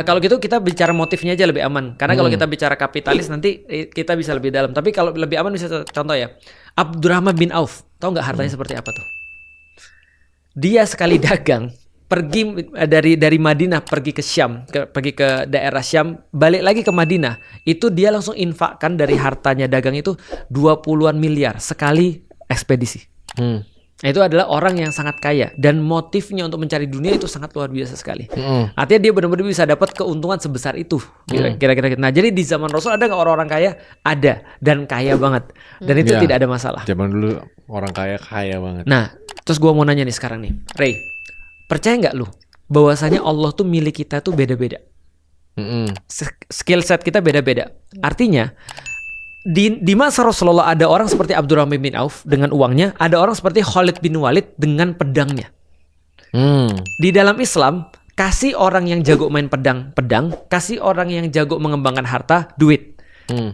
Kalau gitu kita bicara motifnya aja lebih aman. Karena kalau kita bicara kapitalis nanti kita bisa lebih dalam. Tapi kalau lebih aman bisa contoh ya. Abdurrahman bin Auf, tahu nggak hartanya seperti apa tuh? Dia sekali dagang pergi dari Madinah pergi ke Syam, pergi ke daerah Syam, balik lagi ke Madinah. Itu dia langsung infakkan dari hartanya dagang itu 20-an miliar sekali ekspedisi. Itu adalah orang yang sangat kaya dan motifnya untuk mencari dunia itu sangat luar biasa sekali. Artinya dia benar-benar bisa dapat keuntungan sebesar itu. Kira-kira. Nah, jadi di zaman Rasul ada nggak orang-orang kaya? Ada, dan kaya banget. Dan itu tidak ada masalah. Zaman dulu orang kaya banget. Nah, terus gua mau nanya nih sekarang nih, Ray. Percaya nggak lu bahwasanya Allah tuh milik kita tuh beda-beda. Skill set kita beda-beda. Artinya di masa Rasulullah ada orang seperti Abdurrahman bin Auf dengan uangnya, ada orang seperti Khalid bin Walid dengan pedangnya. Di dalam Islam kasih orang yang jago main pedang, kasih orang yang jago mengembangkan harta, duit.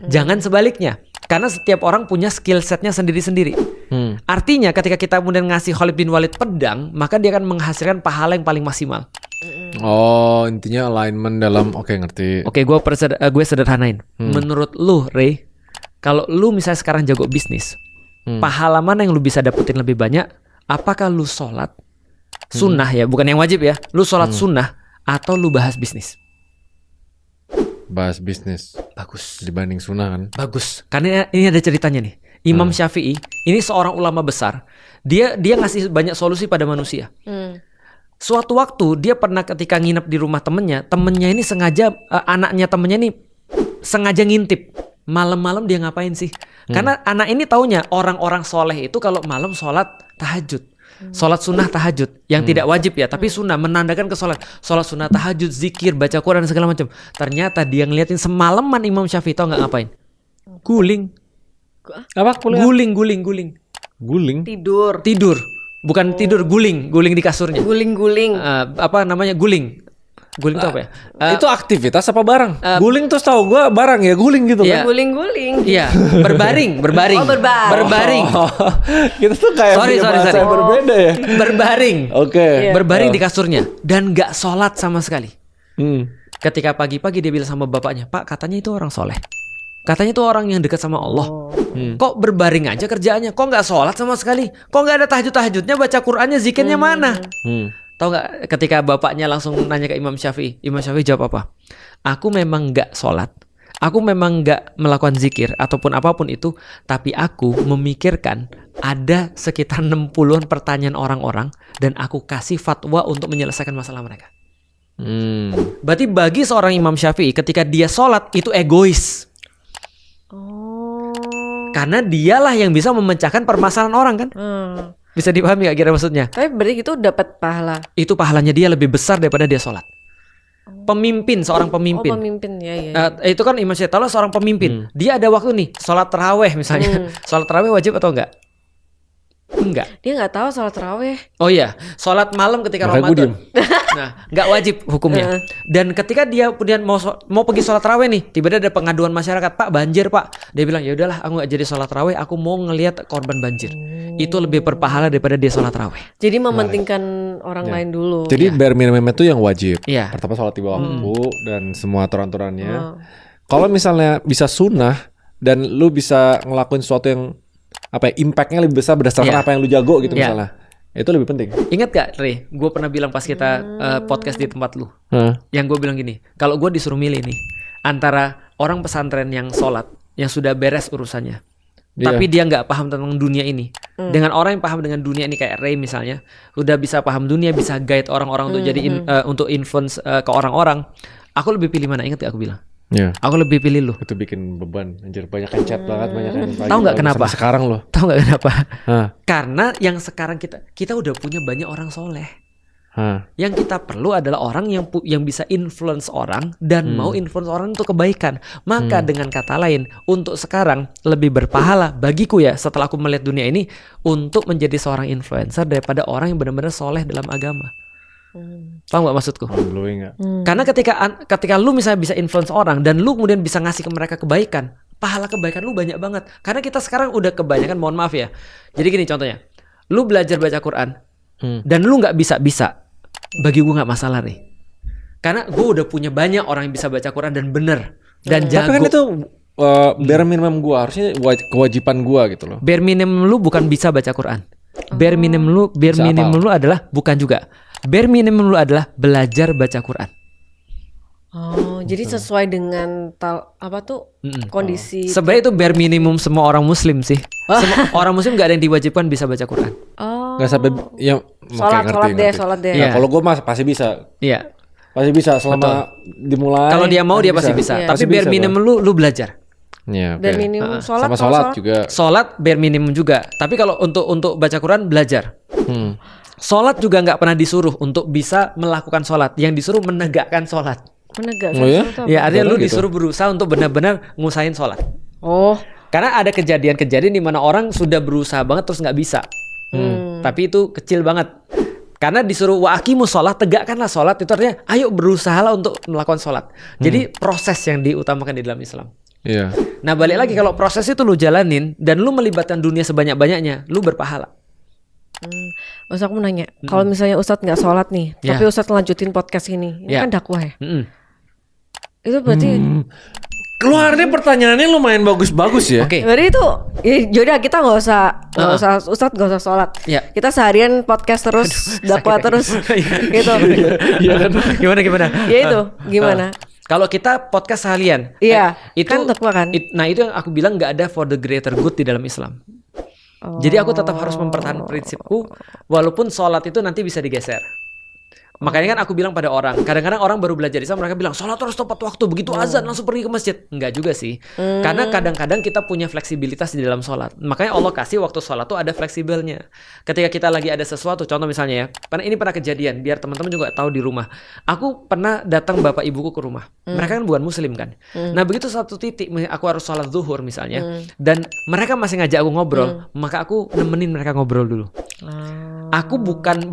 Jangan sebaliknya. Karena setiap orang punya skill setnya sendiri-sendiri. Artinya ketika kita kemudian ngasih Khalid bin Walid pedang, maka dia akan menghasilkan pahala yang paling maksimal. Oh, intinya alignment dalam ngerti. Oke, gue sederhanain. Menurut lu, Ray, kalau lu misalnya sekarang jago bisnis, pahala mana yang lu bisa dapetin lebih banyak? Apakah lu sholat sunnah ya, bukan yang wajib ya? Lu sholat sunnah atau lu bahas bisnis? Bahas bisnis. Bagus. Dibanding sunnah kan? Bagus. Karena ini ada ceritanya nih. Imam Syafi'i, ini seorang ulama besar. Dia ngasih banyak solusi pada manusia. Suatu waktu dia pernah ketika nginep di rumah temennya ini sengaja anaknya temennya ini sengaja ngintip. Malam-malam dia ngapain sih? Karena anak ini taunya orang-orang soleh itu kalau malam sholat tahajud. Sholat sunnah tahajud yang tidak wajib ya, tapi sunnah menandakan ke sholat sunnah tahajud, zikir, baca Quran segala macam. Ternyata dia ngeliatin semalaman Imam Syafi'i tau nggak ngapain? Guling. Apa? Guling. Guling? Tidur. Bukan tidur, guling di kasurnya. Guling-guling. Apa namanya guling? Guling itu apa ya? Itu aktivitas apa barang? Guling tuh tahu gue barang ya, guling gitu Iya. kan? Guling-guling. Iya, berbaring. Oh, Berbaring. Kita tuh kayak Sorry. bahasa yang berbeda ya. Berbaring. Oke. Berbaring di kasurnya dan nggak sholat sama sekali. Ketika pagi-pagi dia bilang sama bapaknya, Pak, katanya itu orang soleh. Katanya itu orang yang dekat sama Allah. Kok berbaring aja kerjaannya? Kok nggak sholat sama sekali? Kok nggak ada tahajud-tahajudnya, baca Qur'annya, zikirnya mana? Tahu nggak ketika bapaknya langsung nanya ke Imam Syafi'i jawab apa? Aku memang nggak sholat, aku memang nggak melakukan zikir ataupun apapun itu, tapi aku memikirkan ada sekitar 60-an pertanyaan orang-orang dan aku kasih fatwa untuk menyelesaikan masalah mereka. Berarti bagi seorang Imam Syafi'i ketika dia sholat itu egois. Karena dialah yang bisa memecahkan permasalahan orang kan? Bisa dipahami gak kira maksudnya? Tapi berarti itu dapat pahala. Itu pahalanya dia lebih besar daripada dia sholat. Seorang pemimpin. Oh, pemimpin ya. Itu kan Imam Syafi'i seorang pemimpin. Dia ada waktu nih, sholat taraweh misalnya. Sholat taraweh wajib atau enggak? Enggak. Dia nggak tahu sholat taraweh. Oh iya, sholat malam ketika Ramadan. Nah, nggak wajib hukumnya. Dan ketika dia kemudian mau pergi sholat taraweh nih, tiba-tiba ada pengaduan masyarakat, Pak banjir Pak. Dia bilang ya udahlah, aku nggak jadi sholat taraweh, aku mau ngelihat korban banjir. Itu lebih berpahala daripada dia sholat taraweh. Jadi mementingkan orang lain dulu. Jadi bare minimum itu yang wajib. Iya. Pertama sholat di waktu dan semua aturan-aturannya. Kalau misalnya bisa sunnah dan lu bisa ngelakuin sesuatu yang impactnya lebih besar berdasarkan apa yang lu jago gitu misalnya, itu lebih penting. Ingat gak, Ray? Gue pernah bilang pas kita podcast di tempat lu, yang gue bilang gini, kalau gue disuruh milih nih antara orang pesantren yang sholat, yang sudah beres urusannya, tapi dia nggak paham tentang dunia ini, dengan orang yang paham dengan dunia ini kayak Ray misalnya, udah bisa paham dunia, bisa guide orang-orang untuk jadi untuk influence ke orang-orang, aku lebih pilih mana? Ingat gak aku bilang? Aku lebih pilih lu. Itu bikin beban, anjir, banyak yang chat banget, banyak yang tahu nggak kenapa? Sekarang lo. Tahu nggak kenapa? Karena yang sekarang kita udah punya banyak orang soleh. Yang kita perlu adalah orang yang bisa influence orang dan mau influence orang untuk kebaikan. Maka dengan kata lain, untuk sekarang lebih berpahala bagiku ya setelah aku melihat dunia ini untuk menjadi seorang influencer daripada orang yang benar-benar soleh dalam agama. Paham gak maksudku? Blowing gak? Karena ketika lu misalnya bisa influence orang dan lu kemudian bisa ngasih ke mereka kebaikan, pahala kebaikan lu banyak banget. Karena kita sekarang udah kebanyakan, mohon maaf ya. Jadi gini contohnya, lu belajar baca Quran dan lu nggak bisa, bagi gue nggak masalah nih. Karena gue udah punya banyak orang yang bisa baca Quran dan bener dan jago. Tapi kan itu bare minimum gue, harusnya kewajiban gue gitu loh. Bare minimum lu bukan bisa baca Quran. Bare minimum lu adalah bukan juga. Bare minimum lu adalah belajar baca Quran. Oh, jadi sesuai dengan kondisi. Sebenarnya itu bare minimum semua orang Muslim sih. Semua orang Muslim nggak ada yang diwajibkan bisa baca Quran. Oh. Nggak sampai ya. Sholat deh. Nah, kalau gue pasti bisa. Iya. Pasti bisa selama dimulai. Kalau dia mau dia pasti bisa. Iya. Tapi bare minimum lu belajar. Iya. Dan minimum sholat. Sama sholat juga. Sholat bare minimum juga. Tapi kalau untuk baca Quran belajar. Sholat juga nggak pernah disuruh untuk bisa melakukan sholat. Yang disuruh menegakkan sholat. Menegakkan Oh ya? sholat apa? Ya artinya lu gitu. disuruh berusaha untuk benar-benar ngusahain sholat. Oh. Karena ada kejadian-kejadian di mana orang sudah berusaha banget terus nggak bisa. Tapi itu kecil banget. Karena disuruh wa aqimus sholat, tegakkanlah sholat. Itu artinya ayo berusahalah untuk melakukan sholat. Jadi proses yang diutamakan di dalam Islam. Iya. Nah balik lagi, kalau proses itu lu jalanin dan lu melibatkan dunia sebanyak-banyaknya, lu berpahala. Ustaz, aku mau nanya, kalau misalnya Ustaz nggak sholat nih, tapi Ustaz lanjutin podcast ini kan dakwah ya? Itu berarti Keluarnya pertanyaannya lumayan bagus-bagus ya. Oke. berarti itu ya yaudah, kita nggak usah Ustaz nggak usah sholat. Iya. Kita seharian podcast terus, dakwah terus gitu. Iya kan? Gimana? Ya itu gimana? Kalau kita podcast seharian, Iya, itu kan dakwah kan? Nah itu yang aku bilang nggak ada for the greater good di dalam Islam. Jadi aku tetap harus mempertahankan prinsipku, walaupun sholat itu nanti bisa digeser. Makanya kan aku bilang pada orang, kadang-kadang orang baru belajar Islam, mereka bilang sholat harus tepat waktu, begitu azan langsung pergi ke masjid. Enggak juga sih. Karena kadang-kadang kita punya fleksibilitas di dalam sholat. Makanya Allah kasih waktu sholat tuh ada fleksibelnya. Ketika kita lagi ada sesuatu, contoh misalnya ya, ini pernah kejadian, biar teman-teman juga tahu di rumah. Aku pernah datang bapak ibuku ke rumah. Mereka kan bukan muslim kan. Nah begitu satu titik, aku harus sholat zuhur misalnya, dan mereka masih ngajak aku ngobrol, maka aku nemenin mereka ngobrol dulu. Aku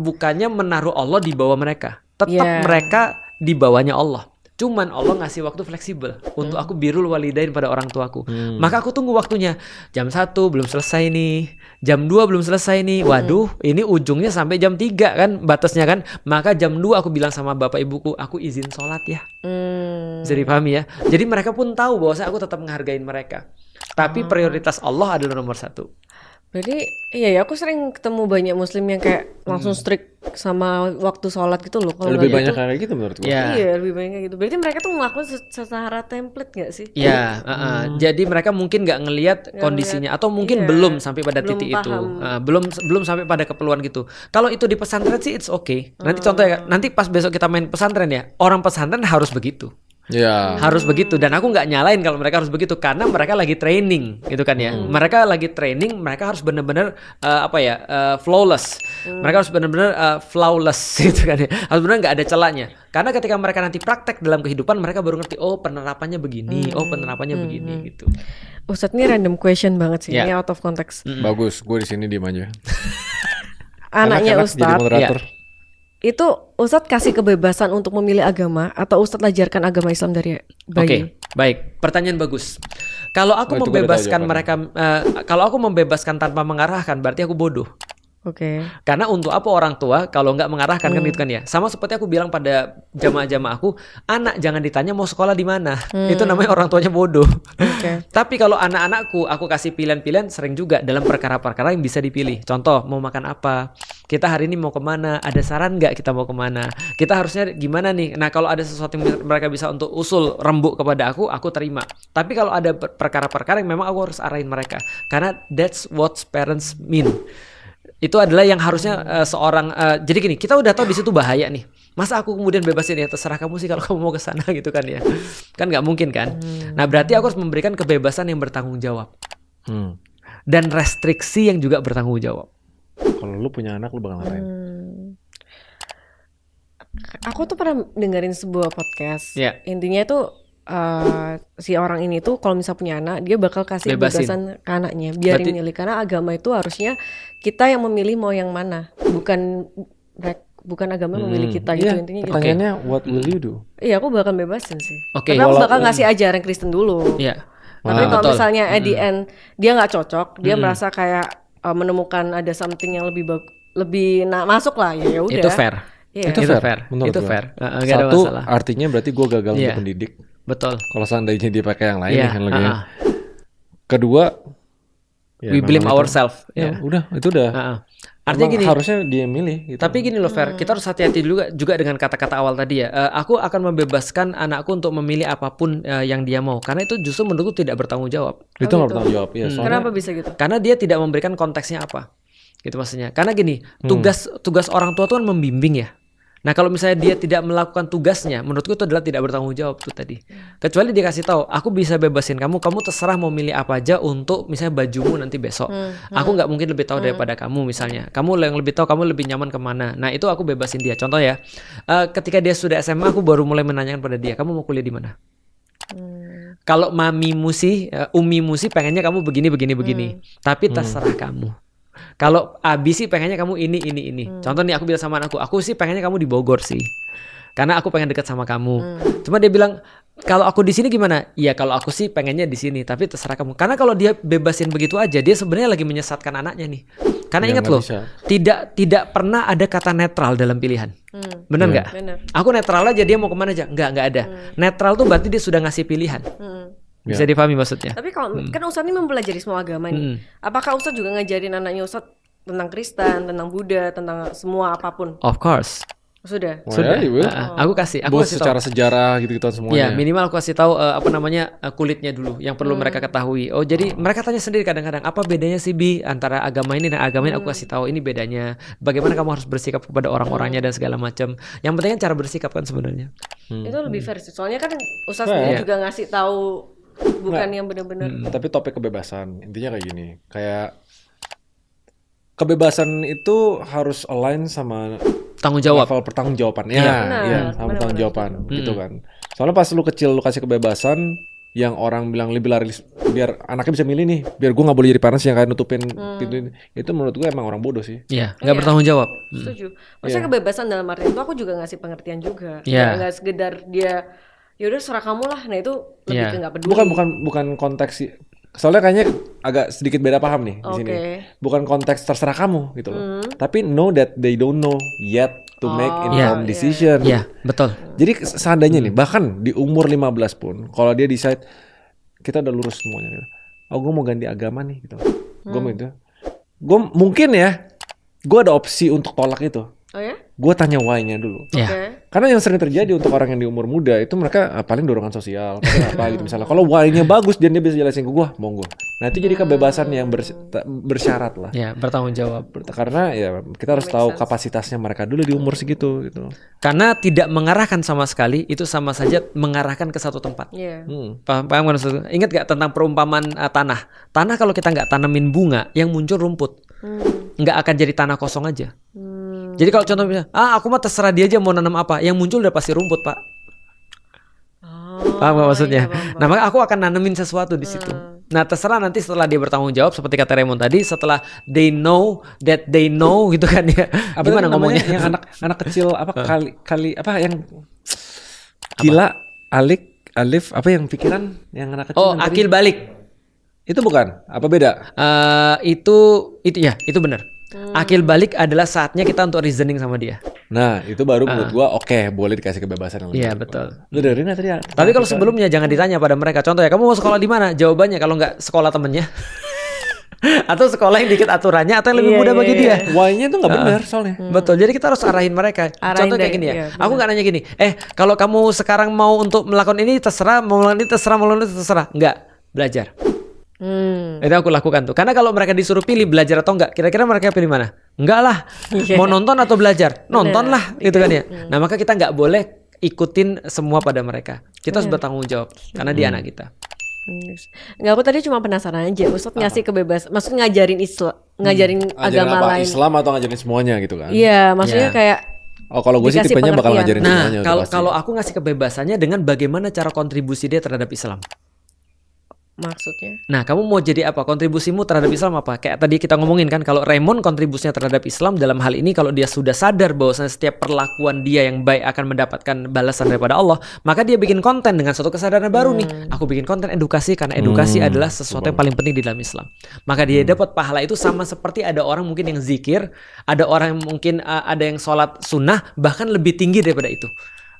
bukannya menaruh Allah di bawah mereka. Tetap mereka di bawahnya Allah. Cuman Allah ngasih waktu fleksibel untuk aku birrul walidain pada orang tuaku. Maka aku tunggu waktunya. Jam 1 belum selesai nih. Jam 2 belum selesai nih. Waduh, ini ujungnya sampai jam 3 kan batasnya kan. Maka jam 2 aku bilang sama bapak ibuku, aku izin sholat ya. Bisa dipahami ya. Jadi mereka pun tahu bahwa aku tetap menghargain mereka. Tapi prioritas Allah adalah nomor 1. Berarti iya ya, aku sering ketemu banyak muslim yang kayak langsung strict sama waktu sholat gitu loh. Kalau Lebih banyak kayak gitu menurut gue. Iya, lebih banyak kayak gitu. Berarti mereka tuh melakukan secara template gak sih? Iya, jadi mereka mungkin nggak ngelihat kondisinya atau mungkin belum sampai pada belum titik paham. itu, belum sampai pada keperluan gitu. Kalau itu di pesantren sih it's okay. Nanti contohnya, nanti pas besok kita main pesantren ya, orang pesantren harus begitu. Iya. Harus begitu, dan aku nggak nyalain kalau mereka harus begitu karena mereka lagi training gitu kan ya. Mereka lagi training, mereka harus benar-benar flawless. Mereka harus benar-benar flawless gitu kan ya. Harus benar nggak ada celahnya. Karena ketika mereka nanti praktek dalam kehidupan, mereka baru ngerti, oh penerapannya begini, oh penerapannya begini gitu. Ustadz, ini random question banget sih, ini out of context. Bagus, gue di sini diem aja. Anaknya Enak-enak jadi Ustadz moderator. itu Ustadz kasih kebebasan untuk memilih agama atau Ustadz ajarkan agama Islam dari bayi? Oke, baik. Pertanyaan bagus. Kalau aku Oh, itu gue udah tahu membebaskan mereka, kalau aku membebaskan tanpa mengarahkan, berarti aku bodoh. Oke. Karena untuk apa orang tua kalau nggak mengarahkan kan gitu kan ya. Sama seperti aku bilang pada jamaah-jamaah aku, anak jangan ditanya mau sekolah di mana. Itu namanya orang tuanya bodoh. Tapi kalau anak-anakku aku kasih pilihan-pilihan, sering juga dalam perkara-perkara yang bisa dipilih. Contoh, mau makan apa? Kita hari ini mau kemana? Ada saran nggak kita mau kemana? Kita harusnya gimana nih? Nah kalau ada sesuatu yang mereka bisa untuk usul rembuk kepada aku terima. Tapi kalau ada perkara-perkara yang memang aku harus arahin mereka. Karena that's what parents mean. Itu adalah yang harusnya seorang jadi gini, kita udah tahu di situ bahaya nih. Masa aku kemudian bebasin ya, terserah kamu sih kalau kamu mau ke sana gitu kan ya. Kan nggak mungkin kan. Nah, berarti aku harus memberikan kebebasan yang bertanggung jawab. Dan restriksi yang juga bertanggung jawab. Kalau lu punya anak, lu bakal ngapain? Aku tuh pernah dengerin sebuah podcast. Yeah. Intinya tuh si orang ini tuh kalau misalnya punya anak, dia bakal kasih kebebasan ke anaknya, biarin milih. Karena agama itu harusnya kita yang memilih mau yang mana, bukan agama memilih kita gitu. Intinya pertanyaannya, what will you do? Iya, aku bakal bebasin sih. Oke. Tapi aku bakal ngasih ajaran Kristen dulu. Iya. Tapi kalau betul. misalnya at the end dia nggak cocok, dia merasa kayak menemukan ada something yang lebih masuk lah, ya udah. Itu fair. Iya. Itu fair, menurut Itu gua. fair. Nggak ada Satu, masalah. artinya berarti gue gagal Iya. untuk pendidik. Betul. Kalau seandainya dia pakai yang lain Iya, kan lagi. Kedua, ya We blame memang itu- ourselves. Ya, Ya. udah, itu udah. Artinya Emang gini. harusnya dia milih gitu. Tapi gini loh Fer, kita harus hati-hati juga dengan kata-kata awal tadi ya. Aku akan membebaskan anakku untuk memilih apapun yang dia mau, karena itu justru menurutku tidak bertanggung jawab. itu nggak gitu. bertanggung jawab ya. Soalnya Kenapa bisa gitu? Karena dia tidak memberikan konteksnya apa, gitu maksudnya. Karena gini, tugas orang tua tuh kan membimbing ya. Nah kalau misalnya dia tidak melakukan tugasnya, menurutku itu adalah tidak bertanggung jawab tuh tadi. Kecuali dia kasih tahu, aku bisa bebasin kamu terserah mau milih apa aja untuk misalnya bajumu nanti besok. Aku nggak mungkin lebih tahu daripada kamu misalnya. Kamu yang lebih tahu, kamu lebih nyaman kemana. Nah itu aku bebasin dia. Contoh ya, ketika dia sudah SMA, aku baru mulai menanyakan pada dia, kamu mau kuliah di mana? Kalau mamimu sih, umimu sih pengennya kamu begini. Tapi terserah kamu. Kalau Abi sih pengennya kamu ini. Contoh nih aku bilang sama anakku, aku sih pengennya kamu di Bogor sih. Karena aku pengen dekat sama kamu. Cuma dia bilang, kalau aku di sini gimana? Iya kalau aku sih pengennya di sini, tapi terserah kamu. Karena kalau dia bebasin begitu aja, dia sebenarnya lagi menyesatkan anaknya nih. Karena Ya, ingat nggak loh, bisa. tidak pernah ada kata netral dalam pilihan. Benar nggak? Benar. Aku netral aja, dia mau kemana aja? Nggak ada. Netral tuh berarti dia sudah ngasih pilihan. Bisa dipahami maksudnya? Tapi kalau kan Ustadz ini mempelajari semua agama nih. Apakah Ustadz juga ngajarin anaknya Ustadz tentang Kristen, tentang Buddha, tentang semua apapun? Of course. Sudah. Sudah. ya, Will. Aku kasih Buat tahu. secara sejarah gitu-gitu Ya semuanya. minimal aku kasih tahu kulitnya dulu yang perlu mereka ketahui. Oh jadi mereka tanya sendiri kadang-kadang apa bedanya sih Bi antara agama ini dan agama ini, aku kasih tahu ini bedanya. Bagaimana kamu harus bersikap kepada orang-orangnya dan segala macam. Yang penting kan cara bersikap kan sebenarnya. Itu lebih fair sih. Soalnya kan Ustadz Fair. sendiri juga ngasih tahu bukan yang benar-benar. Tapi topik kebebasan intinya kayak gini, kayak kebebasan itu harus align sama Tanggung jawab. level pertanggungjawabannya, Iya. Benar, iya, sama benar, pertanggungjawaban gitu kan. Soalnya pas lu kecil lu kasih kebebasan, yang orang bilang liberalis biar anaknya bisa milih nih, biar gue nggak boleh jadi parents yang kayak nutupin pintu ini, itu menurut gue emang orang bodoh sih. Iya, nggak bertanggung jawab. Setuju. Maksudnya kebebasan dalam artian itu aku juga ngasih pengertian juga. Iya. Nggak sekedar dia yaudah serah kamu lah. Nah itu lebih Iya. ke nggak peduli. Bukan konteks sih. Soalnya kayaknya agak sedikit beda paham nih di sini. Oke. Bukan konteks terserah kamu gitu loh. Tapi know that they don't know yet to make informed decision. Iya, betul. Jadi seandainya nih, bahkan di umur 15 pun, kalau dia decide kita udah lurus semuanya gitu. Oh, gue mau ganti agama nih gitu. Gue mau itu. Gue mungkin ya, gue ada opsi untuk tolak itu. Oh ya? Gue tanya why-nya dulu. Iya. Oke. Karena yang sering terjadi untuk orang yang di umur muda itu mereka paling dorongan sosial, paling apa gitu misalnya. Kalau why-nya bagus dan dia bisa jelasin ke gue, monggo. Nah itu jadi kebebasan yang bersyarat lah. Ya, bertanggung jawab. Karena ya kita harus tahu kapasitasnya mereka dulu di umur segitu gitu. Karena tidak mengarahkan sama sekali itu sama saja mengarahkan ke satu tempat. Iya. Paham kan maksudnya? Ingat gak tentang perumpamaan tanah? Tanah kalau kita nggak tanemin bunga, yang muncul rumput, nggak akan jadi tanah kosong aja. Jadi kalau contoh misalnya, aku mah terserah dia aja mau nanam apa, yang muncul udah pasti rumput pak. Paham gak maksudnya? Iya, paham. Nah maka aku akan nanemin sesuatu di situ. Nah terserah nanti setelah dia bertanggung jawab seperti kata Raymond tadi, setelah they know that they know gitu kan ya. Apa Gimana tadi namanya? ngomongnya? Yang anak kecil apa kali apa yang gila alif apa yang pikiran yang anak kecil Oh yang tadi? akil balik. Itu bukan? Apa beda? Itu ya itu benar. Akil balik adalah saatnya kita untuk reasoning sama dia. Nah, itu baru menurut gua oke, boleh dikasih kebebasan yang lebih. Iya betul. Lu dengerin tadi ya? Tapi kalau sebelumnya jangan ditanya pada mereka. Contoh ya, kamu mau sekolah di mana? Jawabannya kalau nggak sekolah temennya. Atau sekolah yang dikit aturannya atau yang lebih Iya, mudah iya, bagi iya. dia. Why-nya tuh nggak benar soalnya. Betul. Jadi kita harus arahin mereka. Arahin Contoh kayak dari- gini ya. iya, Aku nggak nanya gini. Kalau kamu sekarang mau untuk melakukan ini terserah, mau melakukan ini terserah, mau melakukan ini terserah. Enggak, belajar. Itu aku lakukan tuh. Karena kalau mereka disuruh pilih belajar atau enggak, kira-kira mereka pilih mana? Enggak lah. Iya. Mau nonton atau belajar? Nonton Bener. lah, gitu kan ya. Nah maka kita nggak boleh ikutin semua pada mereka. Kita harus bertanggung jawab karena dia anak kita. Nggak, aku tadi cuma penasaran aja. Ustadz ngasih kebebasan, maksud ngajarin Islam, ngajarin Ajarin agama apa? lain. Islam atau ngajarin semuanya gitu kan? Iya, maksudnya Iya. kayak Oh, kalau gue sih Dikasih tipenya bakal pengertian. ngajarin Nah, semuanya. udah kalau pasti. kalau aku ngasih kebebasannya dengan bagaimana cara kontribusi dia terhadap Islam. Maksudnya? Nah, kamu mau jadi apa? Kontribusimu terhadap Islam apa? Kayak tadi kita ngomongin kan, kalau Raymond kontribusinya terhadap Islam dalam hal ini, kalau dia sudah sadar bahwasanya setiap perlakuan dia yang baik akan mendapatkan balasan daripada Allah, maka dia bikin konten dengan suatu kesadaran baru nih. Aku bikin konten edukasi karena edukasi adalah sesuatu yang paling penting di dalam Islam. Maka dia dapat pahala itu sama seperti ada orang mungkin yang zikir, ada orang yang mungkin ada yang sholat sunnah, bahkan lebih tinggi daripada itu.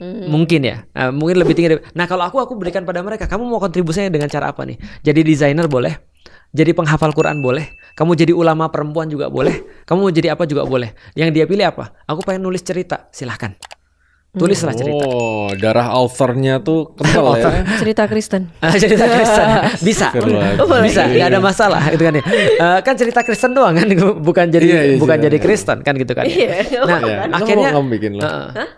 Mungkin ya, mungkin lebih tinggi. Nah kalau aku berikan pada mereka, kamu mau kontribusinya dengan cara apa nih? Jadi desainer boleh, jadi penghafal Quran boleh, kamu jadi ulama perempuan juga boleh, kamu mau jadi apa juga boleh. Yang dia pilih apa? Aku pengen nulis cerita, silahkan. Tulislah cerita. Oh, darah authornya tuh kental ya. Cerita Kristen. Cerita Kristen bisa, bisa, nggak ada masalah itu kan ya. Kan cerita Kristen doang kan, bukan jadi jadi Kristen kan gitu kan. Nah akhirnya nggak mau bikin lo,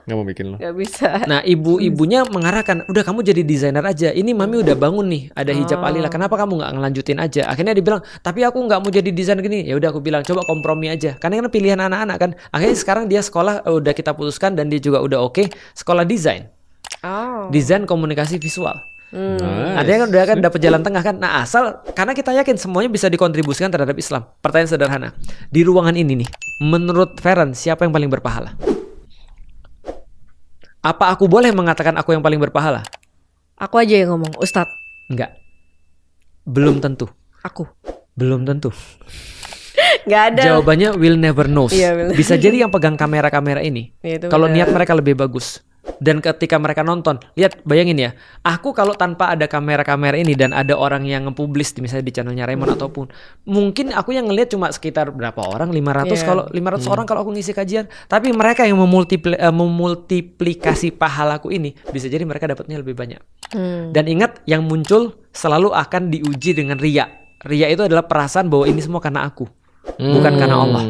nggak mau bikin lo. Nggak bisa. Nah ibunya mengarahkan, udah kamu jadi desainer aja. Ini mami udah bangun nih, ada hijab alila. Kenapa kamu nggak ngelanjutin aja? Akhirnya dia bilang, tapi aku nggak mau jadi desainer gini. Ya udah aku bilang, coba kompromi aja. Karena kan pilihan anak-anak kan. Akhirnya sekarang dia sekolah udah kita putuskan dan dia juga udah oke. Sekolah desain, desain komunikasi visual. Artinya kan udah kan dapat jalan tengah kan. Nah asal karena kita yakin semuanya bisa dikontribusikan terhadap Islam. Pertanyaan sederhana, di ruangan ini nih, menurut Feren siapa yang paling berpahala? Apa aku boleh mengatakan aku yang paling berpahala? Aku aja yang ngomong, Ustadz. Enggak, belum tentu. Aku. Belum tentu. Nggak ada. Jawabannya will never knows. Iya, bisa jadi yang pegang kamera-kamera ini, kalau niat mereka lebih bagus. Dan ketika mereka nonton, lihat, bayangin ya, aku kalau tanpa ada kamera-kamera ini dan ada orang yang nge-publish misalnya di channelnya Raymond ataupun mungkin aku yang ngelihat cuma sekitar berapa orang, 500 kalau 500 orang kalau aku ngisi kajian, tapi mereka yang memultiplikasi pahalaku ini, bisa jadi mereka dapatnya lebih banyak. Dan ingat, yang muncul selalu akan diuji dengan riya. Riya itu adalah perasaan bahwa ini semua karena aku, bukan karena Allah.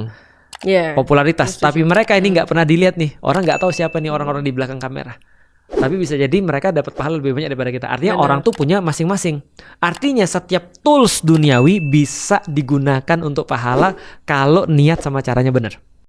Popularitas, tapi mereka ini nggak pernah dilihat nih, orang nggak tahu siapa nih orang-orang di belakang kamera. Tapi bisa jadi mereka dapat pahala lebih banyak daripada kita. Artinya orang tuh punya masing-masing. Artinya setiap tools duniawi bisa digunakan untuk pahala kalau niat sama caranya benar.